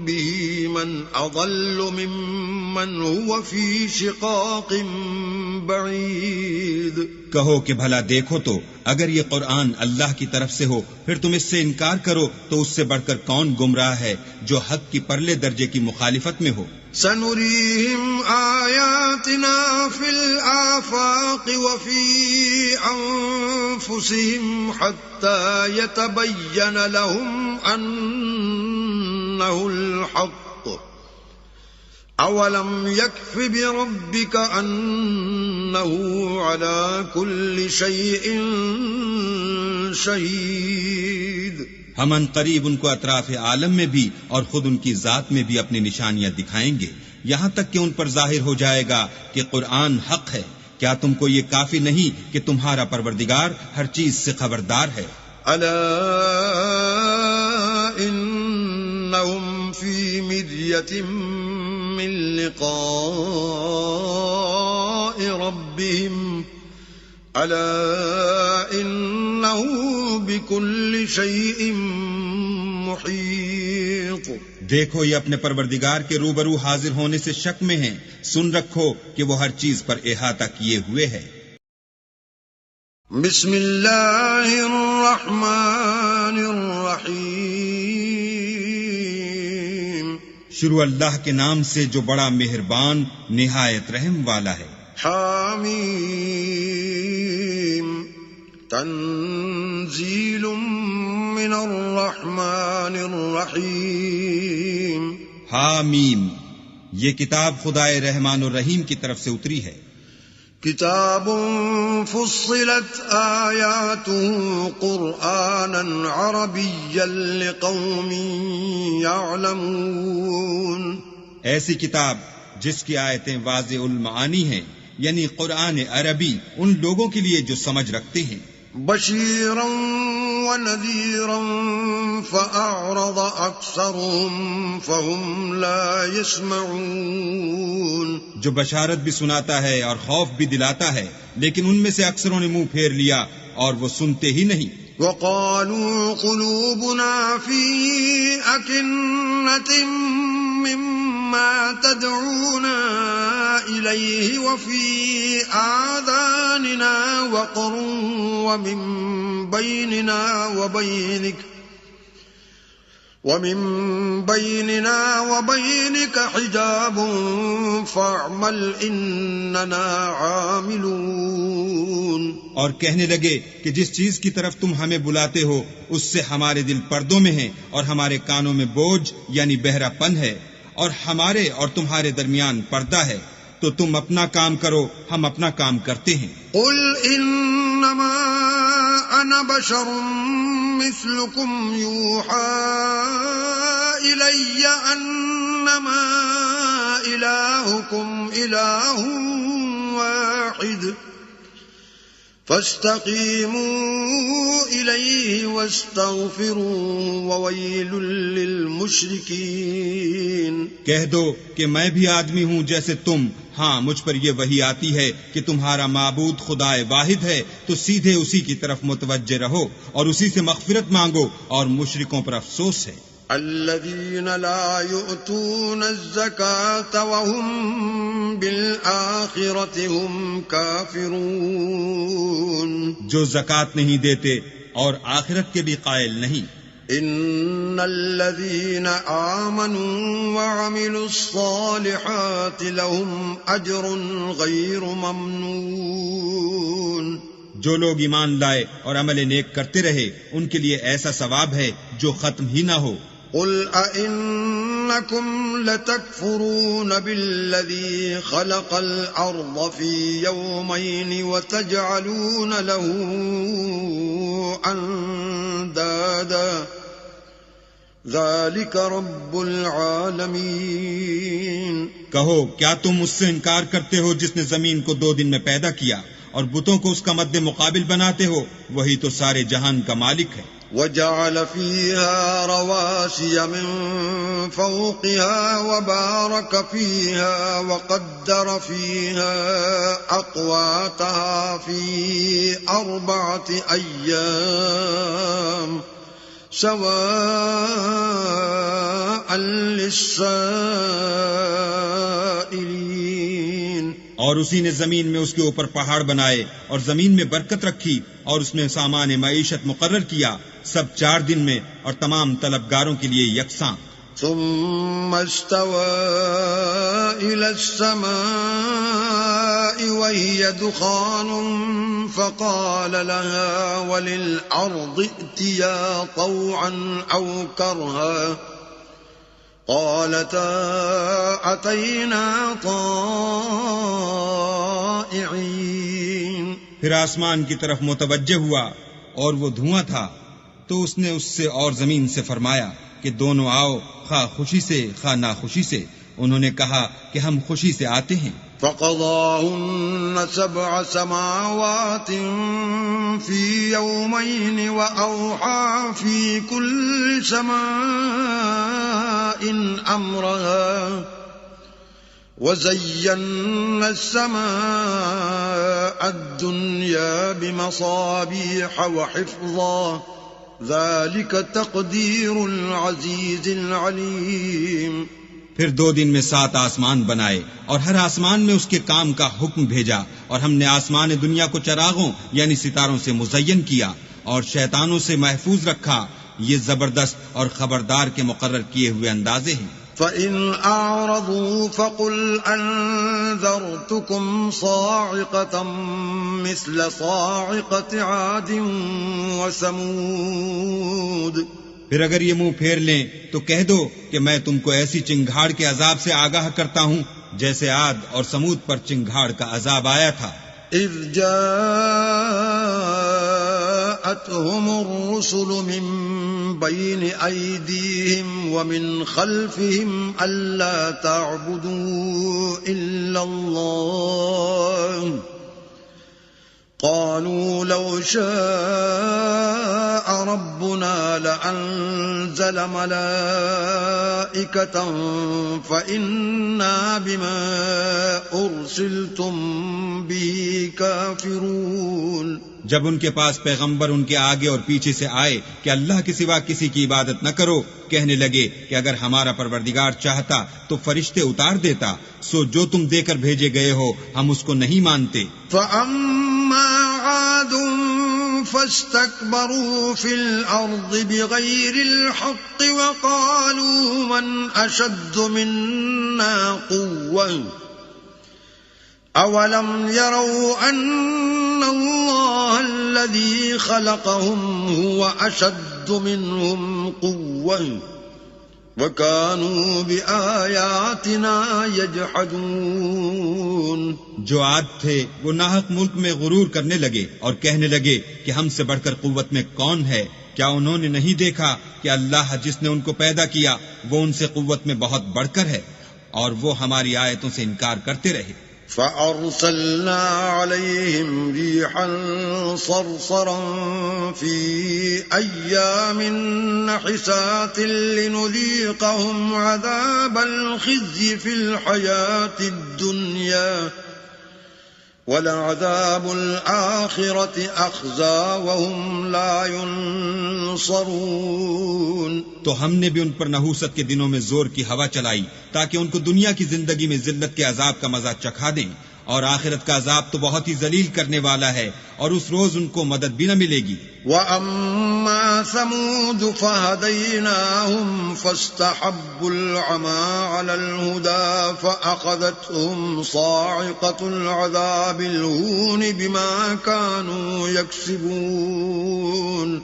[SPEAKER 1] بِهِ مَنْ أَضَلُّ مِمَّنْ هُوَ فِي شِقَاقٍ بَعِيدٍ۔
[SPEAKER 2] کہو کہ بھلا دیکھو تو اگر یہ قرآن اللہ کی طرف سے ہو پھر تم اس سے انکار کرو تو اس سے بڑھ کر کون گمراہ ہے جو حق کی پرلے درجے کی مخالفت میں ہو۔
[SPEAKER 1] سَنُرِيهِمْ آيَاتِنَا فِي الْآفَاقِ وَفِي أَنفُسِهِمْ حَتَّى يَتَبَيَّنَ لَهُمْ أَنَّهُ الْحَقُّ أَوَلَمْ يَكْفِ بِرَبِّكَ أَنَّهُ عَلَى كُلِّ شَيْءٍ شَهِيدٌ۔
[SPEAKER 2] ہم ان قریب ان کو اطراف عالم میں بھی اور خود ان کی ذات میں بھی اپنی نشانیاں دکھائیں گے، یہاں تک کہ ان پر ظاہر ہو جائے گا کہ قرآن حق ہے۔ کیا تم کو یہ کافی نہیں کہ تمہارا پروردگار ہر چیز سے خبردار ہے؟
[SPEAKER 1] أَلَا إِنَّهُمْ فِي مِرْيَةٍ مِّن لِقَاءِ رَبِّهِمْ أَلَا إِنَّهُ بِكُلِّ شَيْءٍ مُحِيطٌ۔
[SPEAKER 2] دیکھو یہ اپنے پروردگار کے روبرو حاضر ہونے سے شک میں ہیں، سن رکھو کہ وہ ہر چیز پر احاطہ کیے ہوئے ہے۔
[SPEAKER 1] بسم اللہ الرحمن الرحیم۔
[SPEAKER 2] شروع اللہ کے نام سے جو بڑا مہربان نہایت رحم والا ہے۔
[SPEAKER 1] حامیم تنزیل من الرحمن الرحیم۔
[SPEAKER 2] حامیم یہ کتاب خدائے رحمان الرحیم کی طرف سے اتری ہے۔
[SPEAKER 1] کتاب فصلت آیاته قرآنا عربیا لقوم یعلمون۔
[SPEAKER 2] ایسی کتاب جس کی آیتیں واضح المعانی ہیں، یعنی قرآن عربی ان لوگوں کے لیے جو سمجھ رکھتے ہیں۔
[SPEAKER 1] بشیرا ونذیرا فأعرض اکثرهم فهم لا يسمعون۔
[SPEAKER 2] جو بشارت بھی سناتا ہے اور خوف بھی دلاتا ہے، لیکن ان میں سے اکثروں نے منہ پھیر لیا اور وہ سنتے ہی نہیں۔
[SPEAKER 1] وقالوا قلوبنا في أكنة مما تدعونا إليه وفي آذاننا وقر ومن بيننا وبينك حجاب فاعمل إننا عاملون.
[SPEAKER 2] اور کہنے لگے کہ جس چیز کی طرف تم ہمیں بلاتے ہو اس سے ہمارے دل پردوں میں ہیں اور ہمارے کانوں میں بوجھ یعنی بہرا پن ہے، اور ہمارے اور تمہارے درمیان پردہ ہے، تو تم اپنا کام کرو، ہم اپنا کام کرتے ہیں.
[SPEAKER 1] قل انما انا بشر مثلكم يوحى الي انما الهكم اله واحد فاستقیموا الیہ واستغفروا وویل للمشرکین.
[SPEAKER 2] کہہ دو کہ میں بھی آدمی ہوں جیسے تم، ہاں مجھ پر یہ وحی آتی ہے کہ تمہارا معبود خدا واحد ہے، تو سیدھے اسی کی طرف متوجہ رہو اور اسی سے مغفرت مانگو، اور مشرکوں پر افسوس ہے.
[SPEAKER 1] الذين لا يؤتون الزكاة وهم بالآخرة هم كافرون.
[SPEAKER 2] جو زکات نہیں دیتے اور آخرت کے بھی قائل نہیں.
[SPEAKER 1] ان الذين آمنوا وعملوا الصالحات لهم اجر غير ممنون.
[SPEAKER 2] جو لوگ ایمان لائے اور عمل نیک کرتے رہے ان کے لیے ایسا ثواب ہے جو ختم ہی نہ ہو.
[SPEAKER 1] قل أئنكم لتكفرون بالذي خلق الأرض في يومين وتجعلون له أندادا ذلك رب العالمین.
[SPEAKER 2] کہو کیا تم اس سے انکار کرتے ہو جس نے زمین کو 2 دن میں پیدا کیا اور بتوں کو اس کا مد مقابل بناتے ہو؟ وہی تو سارے جہان کا مالک ہے.
[SPEAKER 1] وجعل فيها رواسي من فوقها وبارك فيها وقدر فيها أقواتها في 4 أيام سواء للسائلين.
[SPEAKER 2] اور اسی نے زمین میں اس کے اوپر پہاڑ بنائے اور زمین میں برکت رکھی اور اس میں سامان معیشت مقرر کیا، سب 4 دن میں اور تمام طلبگاروں کے لیے یکساں.
[SPEAKER 1] ثم استوى إلى السماء وهي دخان فقال لها وللأرض ائتيا طوعا أو كرها قالتا أتينا طائعين.
[SPEAKER 2] پھر آسمان کی طرف متوجہ ہوا اور وہ دھواں تھا، تو اس نے اس سے اور زمین سے فرمایا کہ دونوں آؤ، خواہ خوشی سے خواہ ناخوشی سے. انہوں نے کہا کہ ہم خوشی سے آتے ہیں.
[SPEAKER 1] فقضاهن 7 سماوات في يومين وأوحى في كل سماء أمرها وزينا السماء الدنيا بمصابيح وحفظا ذلك تقدير العزيز العليم.
[SPEAKER 2] پھر 2 دن میں 7 آسمان بنائے اور ہر آسمان میں اس کے کام کا حکم بھیجا، اور ہم نے آسمان دنیا کو چراغوں یعنی ستاروں سے مزین کیا اور شیطانوں سے محفوظ رکھا. یہ زبردست اور خبردار کے مقرر کیے ہوئے اندازے ہیں.
[SPEAKER 1] فَإِنْ أَعْرَضُوا فَقُلْ أَنذَرْتُكُمْ صَاعِقَةً مِثْلَ صَاعِقَةِ عَادٍ وَثَمُودَ.
[SPEAKER 2] پھر اگر یہ منہ پھیر لیں تو کہہ دو کہ میں تم کو ایسی چنگھاڑ کے عذاب سے آگاہ کرتا ہوں جیسے عاد اور سمود پر چنگھاڑ کا عذاب آیا تھا.
[SPEAKER 1] اذ جاءتهم الرسل من بين أيديهم ومن خلفهم ألا تعبدوا إلا الله قالوا لو شاء ربنا لأنزل ملائكة فإنا بما أرسلتم به كافرون.
[SPEAKER 2] جب ان کے پاس پیغمبر ان کے آگے اور پیچھے سے آئے کہ اللہ کے سوا کسی کی عبادت نہ کرو، کہنے لگے کہ اگر ہمارا پروردگار چاہتا تو فرشتے اتار دیتا، سو جو تم دے کر بھیجے گئے ہو ہم اس کو نہیں مانتے۔
[SPEAKER 1] فَأَمَّا عَادٌ فَاسْتَكْبَرُوا فِي الْأَرْضِ بِغَيْرِ الْحَقِّ وَقَالُوا مَنْ أَشَدُّ مِنَّا قُوَّةً أَوَلَمْ يَرَوْا أَنَّ اللَّهَ الَّذِي خَلَقَهُمْ هُوَ أَشَدُّ مِنْهُمْ قُوَّةً وَكَانُوا بِآيَاتِنَا يَجْحَدُونَ۔
[SPEAKER 2] جو عاد تھے وہ ناحق ملک میں غرور کرنے لگے اور کہنے لگے کہ ہم سے بڑھ کر قوت میں کون ہے؟ کیا انہوں نے نہیں دیکھا کہ اللہ جس نے ان کو پیدا کیا وہ ان سے قوت میں بہت بڑھ کر ہے، اور وہ ہماری آیتوں سے انکار کرتے رہے۔
[SPEAKER 1] فَأَرْسَلْنَا عَلَيْهِمْ رِيحًا صَرْصَرًا فِي أَيَّامٍ نَحِسَاتٍ لِنُذِيقَهُمْ عَذَابَ الْخِزْيِ فِي الْحَيَاةِ الدُّنْيَا وَلَعَذَابُ الْآخِرَةِ أَخْزَىٰ وَهُمْ لَا يُنصَرُونَ۔
[SPEAKER 2] تو ہم نے بھی ان پر نحوست کے دنوں میں زور کی ہوا چلائی تاکہ ان کو دنیا کی زندگی میں ذلت کے عذاب کا مزہ چکھا دیں، اور آخرت کا عذاب تو بہت ہی ذلیل کرنے والا ہے، اور اس روز ان کو مدد بھی نہ ملے گی۔
[SPEAKER 1] وَأَمَّا ثَمُودُ فَهَدَيْنَاهُمْ فَاسْتَحَبُّوا الْعَمَىٰ عَلَى الْهُدَىٰ فَأَخَذَتْهُمْ صَاعِقَةُ الْعَذَابِ الْهُونِ بِمَا كَانُوا يَكْسِبُونَ۔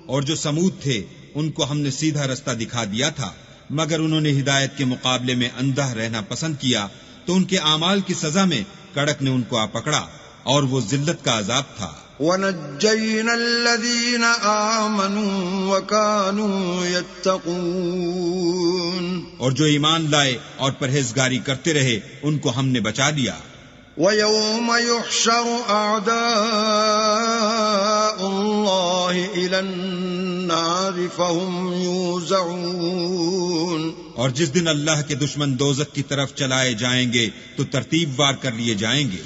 [SPEAKER 2] اور جو سمود تھے ان کو ہم نے سیدھا رستہ دکھا دیا تھا، مگر انہوں نے ہدایت کے مقابلے میں اندھا رہنا پسند کیا، تو ان کے اعمال کی سزا میں کڑک نے ان کو آ پکڑا، اور وہ ذلت کا عذاب تھا۔
[SPEAKER 1] وَنَجَّيْنَا الَّذِينَ آمَنُوا وَكَانُوا يَتَّقُونَ۔
[SPEAKER 2] اور جو ایمان لائے اور پرہیزگاری کرتے رہے ان کو ہم نے بچا لیا۔
[SPEAKER 1] وَيَوْمَ يُحْشَرُ أَعْدَاءُ اللَّهِ إِلَى النَّارِ فَهُمْ يُوزَعُونَ۔
[SPEAKER 2] اور جس دن اللہ کے دشمن دوزخ کی طرف چلائے جائیں گے تو ترتیب وار کر لیے جائیں گے،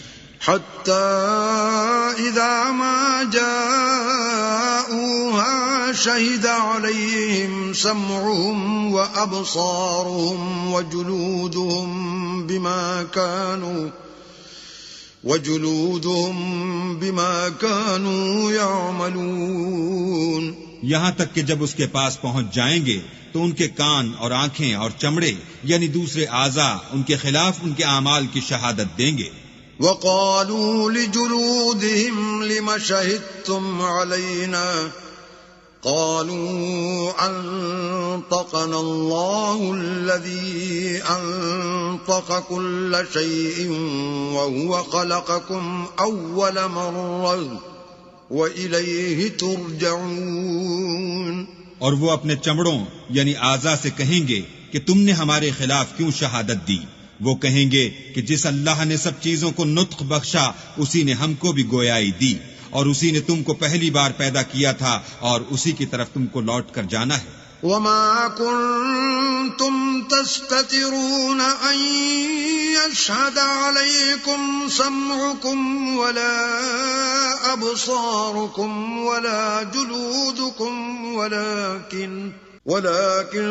[SPEAKER 1] حَتَّى إِذَا مَا جَاءُوهَا شَهِدَ عَلَيْهِمْ سَمْعُهُمْ وَأَبْصَارُهُمْ وَجُلُودُهُمْ بِمَا كَانُوا يَعْمَلُونَ۔
[SPEAKER 2] یہاں تک کہ جب اس کے پاس پہنچ جائیں گے تو ان کے کان اور آنکھیں اور چمڑے یعنی دوسرے اعضاء ان کے خلاف ان کے اعمال کی شہادت دیں گے۔
[SPEAKER 1] وَقَالُوا لِجُلُودِهِمْ لِمَ شَهِدتُّمْ عَلَيْنَا قَالُوا أَنطَقَنَا اللَّهُ الَّذِي أَنطَقَ كُلَّ شَيْءٍ وَهُوَ خَلَقَكُمْ أَوَّلَ مَرَّةٍ وَإِلَيْهِ تُرْجَعُونَ۔
[SPEAKER 2] اور وہ اپنے چمڑوں یعنی اعضاء سے کہیں گے کہ تم نے ہمارے خلاف کیوں شہادت دی؟ وہ کہیں گے کہ جس اللہ نے سب چیزوں کو نطق بخشا اسی نے ہم کو بھی گویائی دی، اور اسی نے تم کو پہلی بار پیدا کیا تھا، اور اسی کی طرف تم کو لوٹ کر جانا ہے۔
[SPEAKER 1] وَمَا كُنتُمْ تَسْتَتِرُونَ أَن يَشْهَدَ عَلَيْكُمْ سَمْعُكُمْ وَلَا أَبْصَارُكُمْ وَلَا جُلُودُكُمْ وَلَكِنْ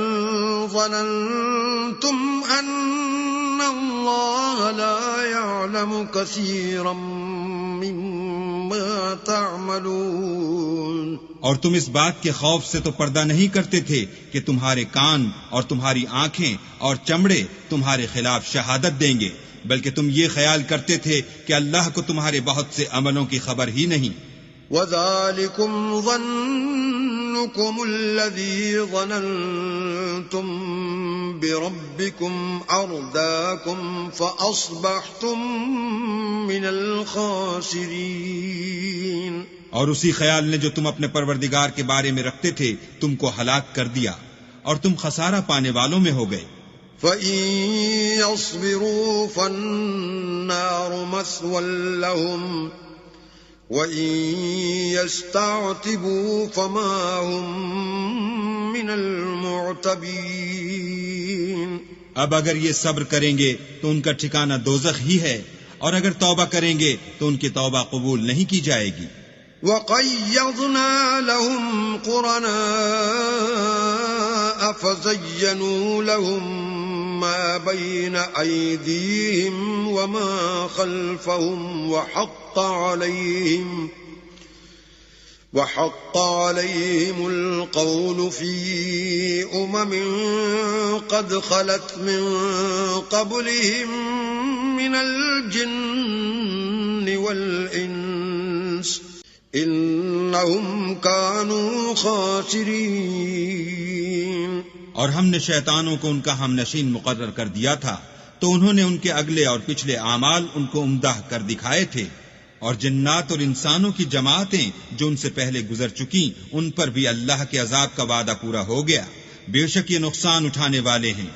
[SPEAKER 1] ظَنَنْتُمْ أَنَّ اللَّهَ لَا يَعْلَمُ كَثِيرًا مِّمَّا تَعْمَلُونَ۔
[SPEAKER 2] اور تم اس بات کے خوف سے تو پردہ نہیں کرتے تھے کہ تمہارے کان اور تمہاری آنکھیں اور چمڑے تمہارے خلاف شہادت دیں گے، بلکہ تم یہ خیال کرتے تھے کہ اللہ کو تمہارے بہت سے عملوں کی خبر ہی نہیں۔
[SPEAKER 1] وَذَلِكُمْ ظَنُّكُمُ الَّذِي ظَنَنْتُمْ بِرَبِّكُمْ أَرْدَاكُمْ فَأَصْبَحْتُمْ مِنَ الْخَاسِرِينَ۔
[SPEAKER 2] اور اسی خیال نے جو تم اپنے پروردگار کے بارے میں رکھتے تھے تم کو ہلاک کر دیا، اور تم خسارہ پانے والوں میں ہو گئے۔
[SPEAKER 1] فَإِن يَصْبِرُوا فَالنَّارُ مَثْوًى لَّهُمْ وَإِن يَسْتَعْتِبُوا فَمَا هُمْ مِنَ الْمُعْتَبِينَ۔
[SPEAKER 2] اب اگر یہ صبر کریں گے تو ان کا ٹھکانہ دوزخ ہی ہے، اور اگر توبہ کریں گے تو ان کی توبہ قبول نہیں کی جائے گی۔
[SPEAKER 1] وقيضنا لهم قرناء فزينوا لهم ما بين أيديهم وما خلفهم وحق عليهم القول في قد خلت من قبلهم من الجن والإنس إنهم كانوا خاسرين.
[SPEAKER 2] اور ہم نے شیطانوں کو ان کا ہم نشین مقرر کر دیا تھا تو انہوں نے ان کے اگلے اور پچھلے اعمال ان کو عمدہ کر دکھائے تھے، اور جنات اور انسانوں کی جماعتیں جو ان سے پہلے گزر چکی ان پر بھی اللہ کے عذاب کا وعدہ پورا ہو گیا، بے شک یہ نقصان اٹھانے والے ہیں.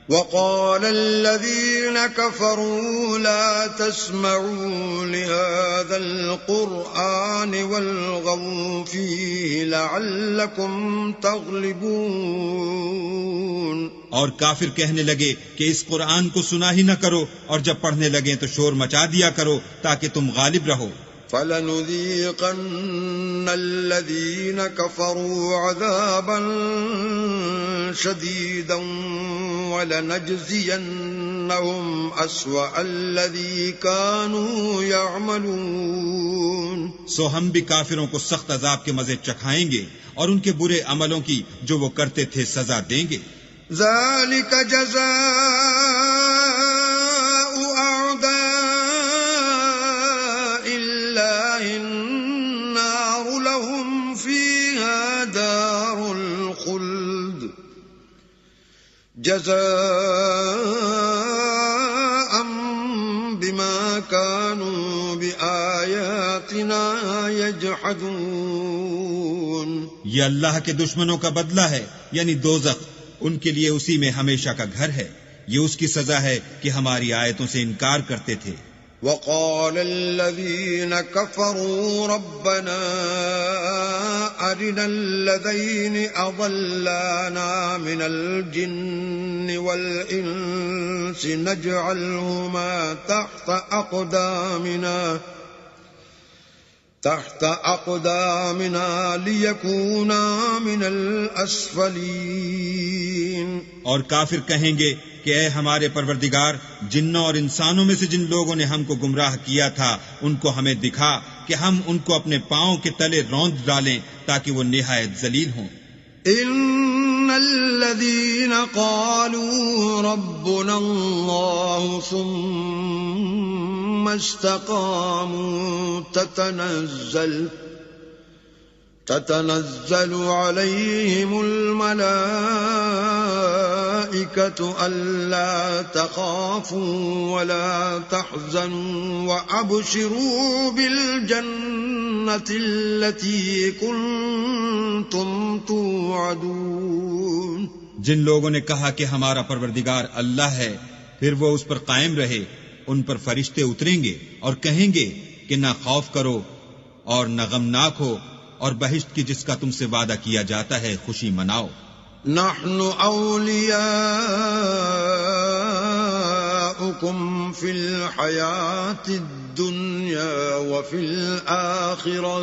[SPEAKER 1] وقال الذين كفروا لا تسمعوا لهذا القرآن والغوا فيه لعلكم تغلبون.
[SPEAKER 2] اور کافر کہنے لگے کہ اس قرآن کو سنا ہی نہ کرو، اور جب پڑھنے لگیں تو شور مچا دیا کرو تاکہ تم غالب رہو.
[SPEAKER 1] فَلَنُذِيقَنَّ الَّذِينَ كَفَرُوا عَذَابًا شَدِيدًا وَلَنَجْزِيَنَّهُمْ أَسْوَأَ الَّذِي كَانُوا يَعْمَلُونَ.
[SPEAKER 2] سو ہم بھی کافروں کو سخت عذاب کے مزے چکھائیں گے اور ان کے برے عملوں کی جو وہ کرتے تھے سزا دیں گے.
[SPEAKER 1] ذَلِكَ جَزَاءُ أَعْدَاءِ اللَّهِ النَّارُ لَهُمْ فِيهَا دَارُ الْخُلْدِ جَزَاءً بِمَا كَانُوا بِآيَاتِنَا يَجْحَدُونَ.
[SPEAKER 2] یہ اللہ کے دشمنوں کا بدلہ ہے، یعنی دوزخ، ان کے لیے اسی میں ہمیشہ کا گھر ہے. یہ اس کی سزا ہے کہ ہماری آیتوں سے انکار کرتے تھے.
[SPEAKER 1] وقال الذين كفروا ربنا أرنا الذين أضلانا من الجن والإنس نجعلهما تحت أقدامنا ليكونا من الأسفلين.
[SPEAKER 2] اور کافر کہیں گے کہ اے ہمارے پروردگار، جنوں اور انسانوں میں سے جن لوگوں نے ہم کو گمراہ کیا تھا ان کو ہمیں دکھا کہ ہم ان کو اپنے پاؤں کے تلے روند ڈالیں تاکہ وہ نہایت ذلیل ہوں.
[SPEAKER 1] ان الذين قالوا ربنا الله ثم استقاموا تتنزل عليهم الملائكة ألا تخافوا ولا تحزنوا وأبشروا بالجنة التي كنتم توعدون.
[SPEAKER 2] جن لوگوں نے کہا کہ ہمارا پروردگار اللہ ہے، پھر وہ اس پر قائم رہے، ان پر فرشتے اتریں گے اور کہیں گے کہ نہ خوف کرو اور نہ غمناک ہو، اور بہشت کی جس کا تم سے وعدہ کیا جاتا ہے خوشی مناؤ.
[SPEAKER 1] نحن اولیاؤکم فی الحیات الدنیا وفی الآخرہ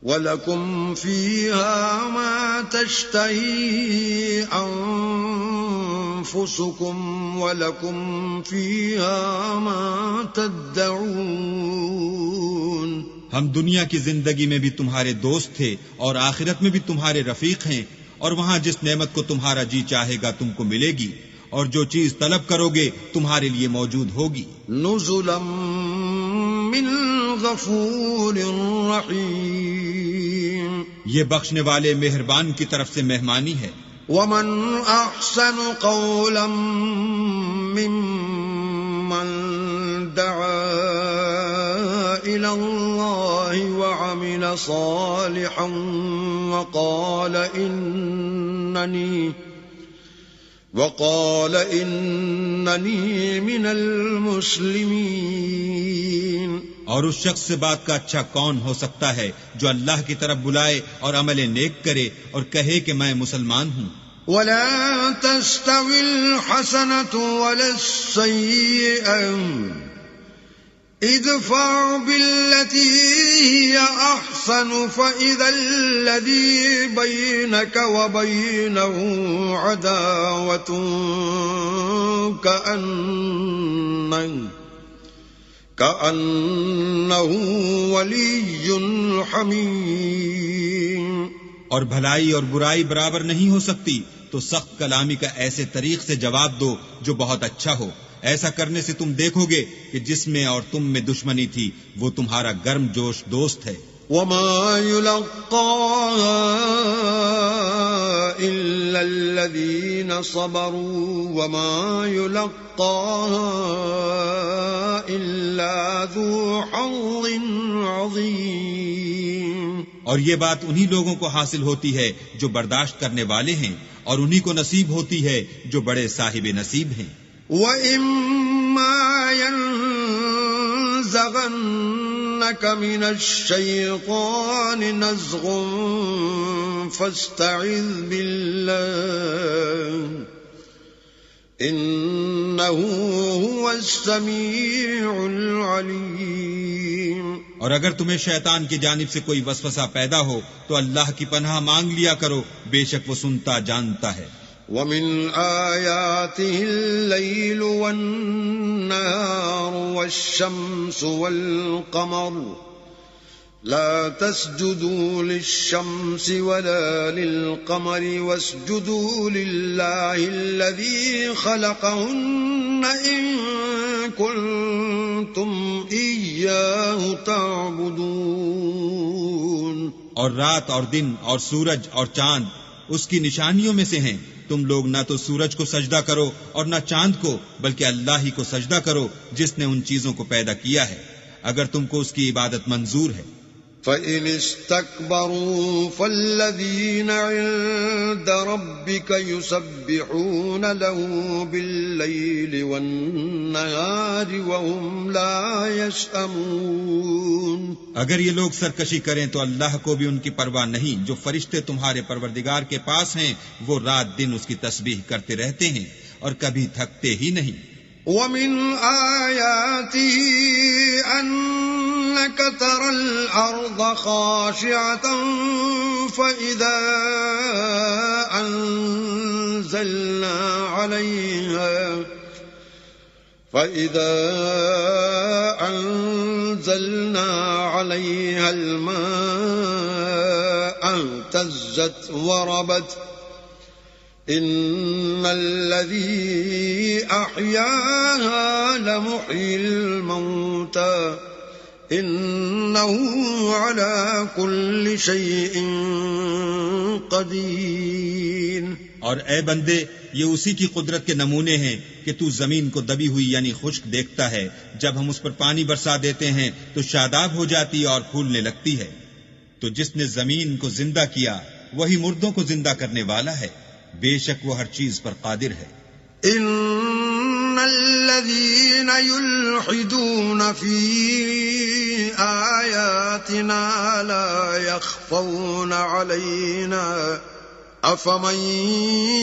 [SPEAKER 1] وَلَكُمْ فِيهَا مَا تَشْتَهِي أَنفُسُكُمْ وَلَكُمْ فِيهَا مَا تَدَّعُونَ.
[SPEAKER 2] ہم دنیا کی زندگی میں بھی تمہارے دوست تھے اور آخرت میں بھی تمہارے رفیق ہیں، اور وہاں جس نعمت کو تمہارا جی چاہے گا تم کو ملے گی، اور جو چیز طلب کرو گے تمہارے لیے موجود ہوگی.
[SPEAKER 1] نُزُلًا مِّن غَفُورٍ رَّحِيمٍ.
[SPEAKER 2] یہ بخشنے والے مہربان کی طرف سے مہمانی ہے.
[SPEAKER 1] وَمَنْ أَحْسَنُ قَوْلًا مِّمَّن دَعَا إِلَى اللَّهِ وَعَمِلَ صَالِحًا وقال إنني من المسلمين.
[SPEAKER 2] اور اس شخص سے بات کا اچھا کون ہو سکتا ہے جو اللہ کی طرف بلائے اور عمل نیک کرے اور کہے کہ میں مسلمان ہوں.
[SPEAKER 1] ولا تستوي الحسنة ولا السيئة ادفع بالتي هي أحسن فإذا الذي بينك وبينه عداوة كأنه ولي حميم.
[SPEAKER 2] اور بھلائی اور برائی برابر نہیں ہو سکتی، تو سخت کلامی کا ایسے طریق سے جواب دو جو بہت اچھا ہو. ایسا کرنے سے تم دیکھو گے کہ جس میں اور تم میں دشمنی تھی وہ تمہارا گرم جوش دوست ہے.
[SPEAKER 1] وما يلقاها إلا الذين صبروا وما يلقاها إلا ذو حظ عظيم.
[SPEAKER 2] اور یہ بات انہی لوگوں کو حاصل ہوتی ہے جو برداشت کرنے والے ہیں، اور انہی کو نصیب ہوتی ہے جو بڑے صاحب نصیب ہیں.
[SPEAKER 1] وَإِمَّا يَنزَغَنَّكَ مِنَ الشَّيْطَانِ نَزْغٌ فَاسْتَعِذْ بِاللَّهِ إِنَّهُ هُوَ السَّمِيعُ الْعَلِيمُ.
[SPEAKER 2] اور اگر تمہیں شیطان کی جانب سے کوئی وسوسہ پیدا ہو تو اللہ کی پناہ مانگ لیا کرو، بے شک وہ سنتا جانتا ہے.
[SPEAKER 1] وَمِنْ آيَاتِهِ اللَّيْلُ وَالنَّهَارُ وَالشَّمْسُ وَالْقَمَرُ لَا تَسْجُدُوا لِلشَّمْسِ وَلَا لِلْقَمَرِ وَاسْجُدُوا لِلَّهِ الَّذِي خَلَقَهُنَّ إِن كُنتُمْ إِيَّاهُ تَعْبُدُونَ.
[SPEAKER 2] اور رات اور دن اور سورج اور چاند اس کی نشانیوں میں سے ہیں. تم لوگ نہ تو سورج کو سجدہ کرو اور نہ چاند کو، بلکہ اللہ ہی کو سجدہ کرو جس نے ان چیزوں کو پیدا کیا ہے، اگر تم کو اس کی عبادت منظور ہے.
[SPEAKER 1] فَإِنِ اسْتَكْبَرُوا فَالَّذِينَ عِندَ رَبِّكَ يُسَبِّحُونَ لَهُ بِاللَّيْلِ وَالنَّهَارِ وَهُمْ لَا يَسْأَمُونَ.
[SPEAKER 2] اگر یہ لوگ سرکشی کریں تو اللہ کو بھی ان کی پرواہ نہیں. جو فرشتے تمہارے پروردگار کے پاس ہیں وہ رات دن اس کی تسبیح کرتے رہتے ہیں اور کبھی تھکتے ہی نہیں.
[SPEAKER 1] وَمِنْ آيَاتِهِ أَنَّكَ تَرَى الْأَرْضَ خَاشِعَةً فَإِذَا أَنزَلْنَا عَلَيْهَا الْمَاءَ اهْتَزَّتْ وَرَبَتْ إِنَّ الَّذِي أَحْيَاهَا لَمُحْيِي الْمَوْتَى إِنَّهُ عَلَى كُلِّ شَيْءٍ قَدِيرٌ.
[SPEAKER 2] اور اے بندے، یہ اسی کی قدرت کے نمونے ہیں کہ تو زمین کو دبی ہوئی یعنی خشک دیکھتا ہے، جب ہم اس پر پانی برسا دیتے ہیں تو شاداب ہو جاتی اور پھولنے لگتی ہے. تو جس نے زمین کو زندہ کیا وہی مردوں کو زندہ کرنے والا ہے، بے شک وہ ہر چیز پر قادر ہے.
[SPEAKER 1] ان الذين يلحدون في آياتنا لا يخفون علينا افمن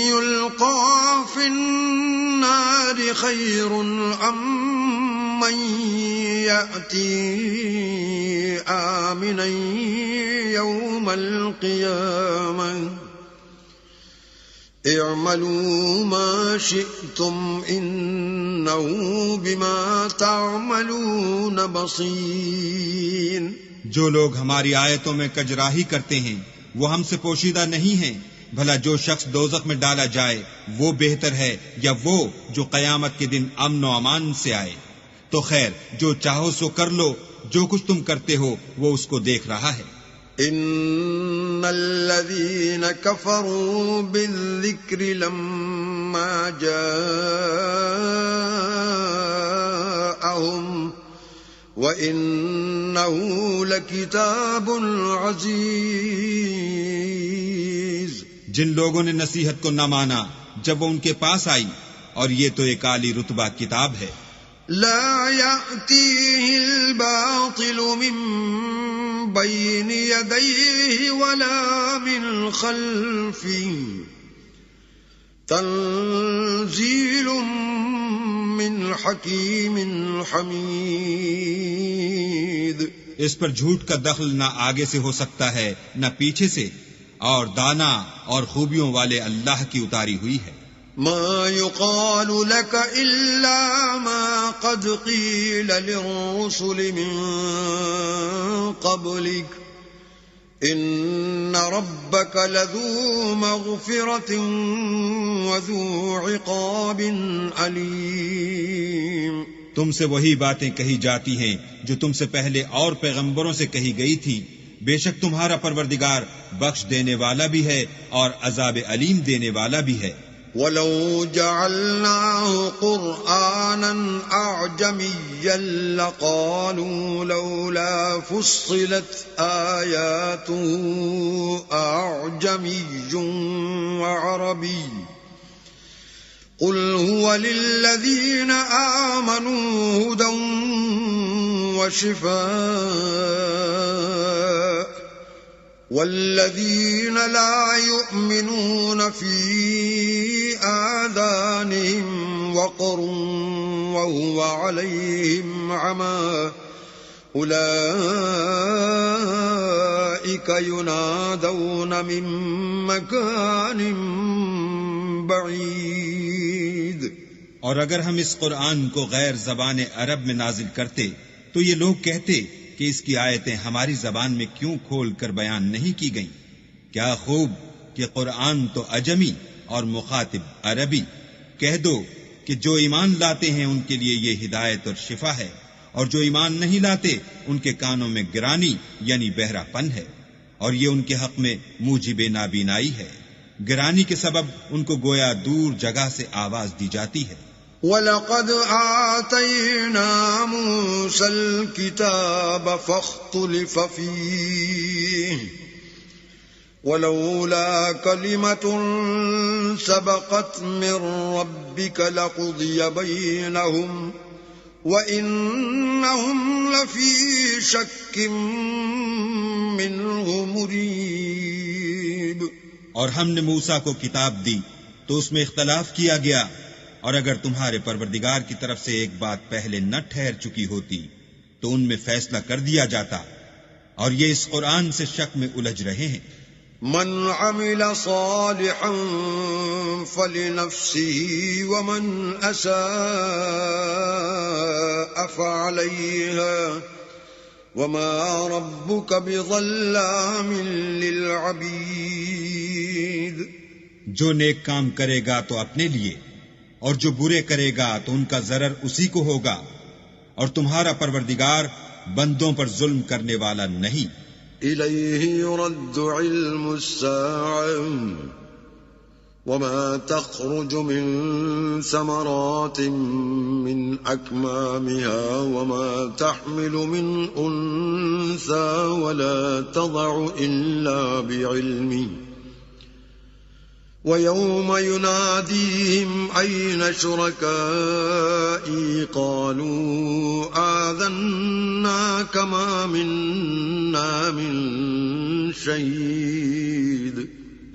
[SPEAKER 1] يلقى في النار خير ام من يأتي آمنا يوم القيامة اعملوا ما شئتم انه بما تعملون بصیر.
[SPEAKER 2] جو لوگ ہماری آیتوں میں کجراہی کرتے ہیں وہ ہم سے پوشیدہ نہیں ہیں. بھلا جو شخص دوزخ میں ڈالا جائے وہ بہتر ہے یا وہ جو قیامت کے دن امن و امان سے آئے؟ تو خیر جو چاہو سو کر لو، جو کچھ تم کرتے ہو وہ اس کو دیکھ رہا ہے.
[SPEAKER 1] ان الذين كفروا بالذكر لما جاءهم وانه لكتاب عزيز.
[SPEAKER 2] جن لوگوں نے نصیحت کو نہ مانا جب وہ ان کے پاس آئی، اور یہ تو ایک عالی رتبہ کتاب ہے.
[SPEAKER 1] لا يأتيه الباطل من بين يديه ولا من خلفه تنزيل من الحكيم الحميد.
[SPEAKER 2] اس پر جھوٹ کا دخل نہ آگے سے ہو سکتا ہے نہ پیچھے سے، اور دانا اور خوبیوں والے اللہ کی اتاری ہوئی ہے.
[SPEAKER 1] ما يقال لك إلا ما قد قيل للرسل من قبلك إن ربك لذو مغفرة وذو عقاب عليم.
[SPEAKER 2] تم سے وہی باتیں کہی جاتی ہیں جو تم سے پہلے اور پیغمبروں سے کہی گئی تھی. بے شک تمہارا پروردگار بخش دینے والا بھی ہے اور عذاب علیم دینے والا بھی ہے.
[SPEAKER 1] وَلَوْ جَعَلْنَاهُ قُرْآنًا أَعْجَمِيًّا لَقَالُوا لَوْلَا فُصِّلَتْ آيَاتُهُ أَعْجَمِيٌّ وَعَرَبِيٌّ قُلْ هُوَ لِلَّذِينَ آمَنُوا هُدًى وَشِفَاءٌ وَالَّذِينَ لَا يُؤْمِنُونَ فِي آذَانِهِمْ وَقْرٌ وَهُوَ عَلَيْهِمْ عَمًى أُولَئِكَ يُنَادَوْنَ مِن مَّكَانٍ بَعِيدٍ.
[SPEAKER 2] اور اگر ہم اس قرآن کو غیر زبان عرب میں نازل کرتے تو یہ لوگ کہتے کہ اس کی آیتیں ہماری زبان میں کیوں کھول کر بیان نہیں کی گئیں؟ کیا خوب کہ قرآن تو عجمی اور مخاطب عربی. کہہ دو کہ جو ایمان لاتے ہیں ان کے لیے یہ ہدایت اور شفا ہے، اور جو ایمان نہیں لاتے ان کے کانوں میں گرانی یعنی بہرا پن ہے، اور یہ ان کے حق میں موجب نابینائی ہے. گرانی کے سبب ان کو گویا دور جگہ سے آواز دی جاتی ہے.
[SPEAKER 1] وَلَقَدْ آتَيْنَا مُوسَى الْكِتَابَ فَاخْتُلِفَ فِيهِ وَلَوْلَا كَلِمَةٌ سَبَقَتْ مِنْ رَبِّكَ لَقُضِيَ بَيْنَهُمْ وَإِنَّهُمْ لَفِي شَكٍّ مِّنْهُ مُرِيبٍ.
[SPEAKER 2] اور ہم نے موسیٰ کو کتاب دی تو اس میں اختلاف کیا گیا، اور اگر تمہارے پروردگار کی طرف سے ایک بات پہلے نہ ٹھہر چکی ہوتی تو ان میں فیصلہ کر دیا جاتا، اور یہ اس قرآن سے شک میں الجھ رہے ہیں.
[SPEAKER 1] من عمل صالحا فلنفسه ومن اساء فعليها وما ربك بظلام للعبید.
[SPEAKER 2] جو نیک کام کرے گا تو اپنے لیے، اور جو برے کرے گا تو ان کا ضرر اسی کو ہوگا، اور تمہارا پروردگار بندوں پر ظلم کرنے والا نہیں.
[SPEAKER 1] إليه يرد علم الساعة وما تخرج من ثمرات من أكمامها وما تحمل من أنثى ولا تضع إلا بعلمه ويوم يناديهم أين شركائي قالوا آذناك ما منا من شهيد.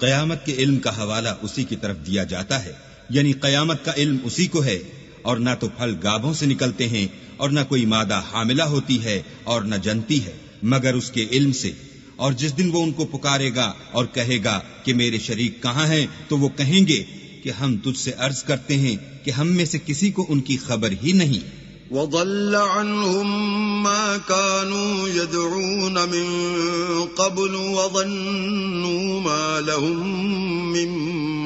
[SPEAKER 2] قیامت کے علم کا حوالہ اسی کی طرف دیا جاتا ہے، یعنی قیامت کا علم اسی کو ہے، اور نہ تو پھل گابھوں سے نکلتے ہیں اور نہ کوئی مادہ حاملہ ہوتی ہے اور نہ جنتی ہے مگر اس کے علم سے. اور جس دن وہ ان کو پکارے گا اور کہے گا کہ میرے شریک کہاں ہیں تو وہ کہیں گے کہ ہم تجھ سے عرض کرتے ہیں کہ ہم میں سے کسی کو ان کی خبر ہی نہیں.
[SPEAKER 1] وَضَلَّ عَنْهُمْ مَا كَانُوا يَدْعُونَ مِن قَبْلُ وَظَنُّوا مَا لَهُم مِّن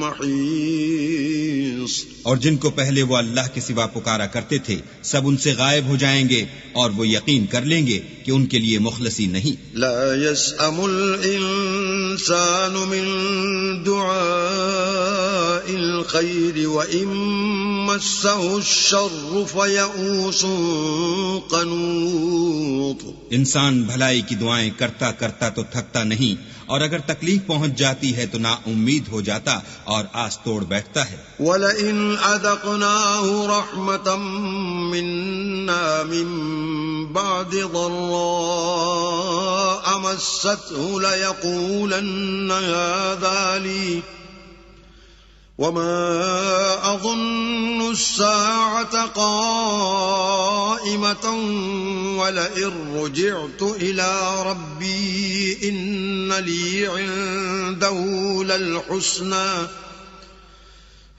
[SPEAKER 1] مَّحِيصٍ.
[SPEAKER 2] اور جن کو پہلے وہ اللہ کے سوا پکارا کرتے تھے سب ان سے غائب ہو جائیں گے، اور وہ یقین کر لیں گے کہ ان کے لیے مخلصی نہیں.
[SPEAKER 1] لا يسأم الإنسان من دعاء الخير وإن مسه الشر فيئوس قنوط.
[SPEAKER 2] انسان بھلائی کی دعائیں کرتا کرتا تو تھکتا نہیں، اور اگر تکلیف پہنچ جاتی ہے تو نا امید ہو جاتا اور آس توڑ بیٹھتا ہے.
[SPEAKER 1] وَلَئِنْ أَذَقْنَاهُ رَحْمَةً مِنَّا مِن بَعْدِ ضَرَّاءَ مَسَّتْهُ لَيَقُولَنَّ وما أظن الساعة قائمة ولئن رجعت إلى ربي إن لي عنده للحسنى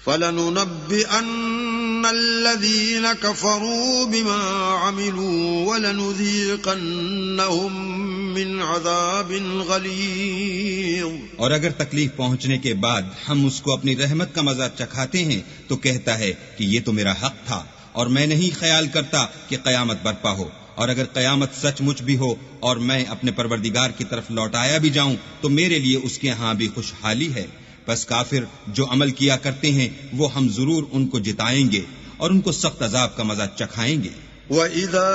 [SPEAKER 1] فلننبئن الذين كفروا بما عملوا ولنذيقنهم من عذاب غلیظ.
[SPEAKER 2] اور اگر تکلیف پہنچنے کے بعد ہم اس کو اپنی رحمت کا مزہ چکھاتے ہیں تو کہتا ہے کہ یہ تو میرا حق تھا اور میں نہیں خیال کرتا کہ قیامت برپا ہو. اور اگر قیامت سچ مچ بھی ہو اور میں اپنے پروردگار کی طرف لوٹایا بھی جاؤں تو میرے لیے اس کے ہاں بھی خوشحالی ہے. بس کافر جو عمل کیا کرتے ہیں وہ ہم ضرور ان کو جتائیں گے اور ان کو سخت عذاب کا مزہ چکھائیں گے.
[SPEAKER 1] وَإِذَا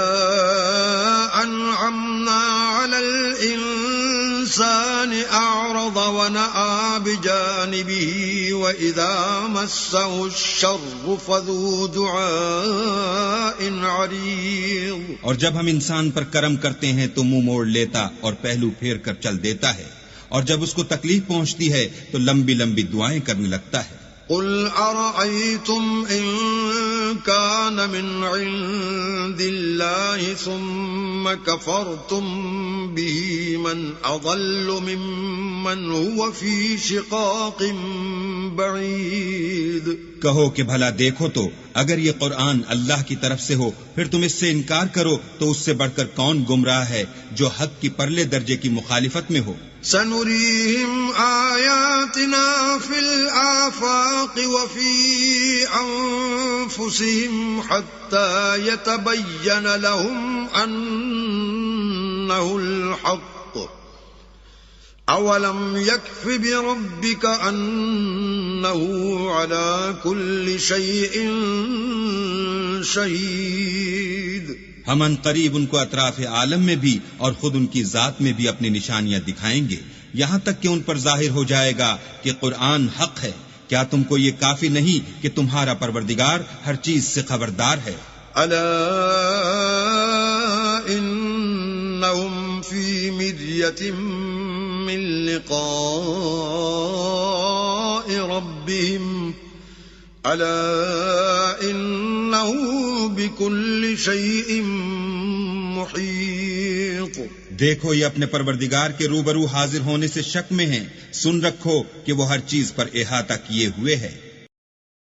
[SPEAKER 1] أَنْعَمْنَا عَلَى الْإِنسَانِ أَعْرَضَ وَنَأَىٰ بِجَانِبِهِ وَإِذَا مَسَّهُ الشَّرُّ فَذُو دُعَاءٍ عَرِيضٍ.
[SPEAKER 2] اور جب ہم انسان پر کرم کرتے ہیں تو منہ موڑ لیتا اور پہلو پھیر کر چل دیتا ہے، اور جب اس کو تکلیف پہنچتی ہے تو لمبی لمبی دعائیں کرنے لگتا ہے.
[SPEAKER 1] قل أرأيتم إن كان من عند الله ثم كفرتم به من أضل ممن هو في شقاق بعيد.
[SPEAKER 2] کہو کہ بھلا دیکھو تو اگر یہ قرآن اللہ کی طرف سے ہو پھر تم اس سے انکار کرو تو اس سے بڑھ کر کون گمراہ ہے جو حق کی پرلے درجے کی مخالفت میں ہو.
[SPEAKER 1] سنريهم آياتنا في الآفاق وفي أنفسهم حتى يتبين لهم أنه الحق. أولم يكف بربك أنه على كل شيء شهيد.
[SPEAKER 2] ہم ان قریب ان کو اطراف عالم میں بھی اور خود ان کی ذات میں بھی اپنی نشانیاں دکھائیں گے یہاں تک کہ ان پر ظاہر ہو جائے گا کہ قرآن حق ہے. کیا تم کو یہ کافی نہیں کہ تمہارا پروردگار ہر چیز سے خبردار ہے؟
[SPEAKER 1] الا انہم فی مریۃ من لقاء ربہم الا انہ بکل شیء محیط.
[SPEAKER 2] دیکھو یہ اپنے پروردگار کے روبرو حاضر ہونے سے شک میں ہیں، سن رکھو کہ وہ ہر چیز پر احاطہ کیے ہوئے ہے.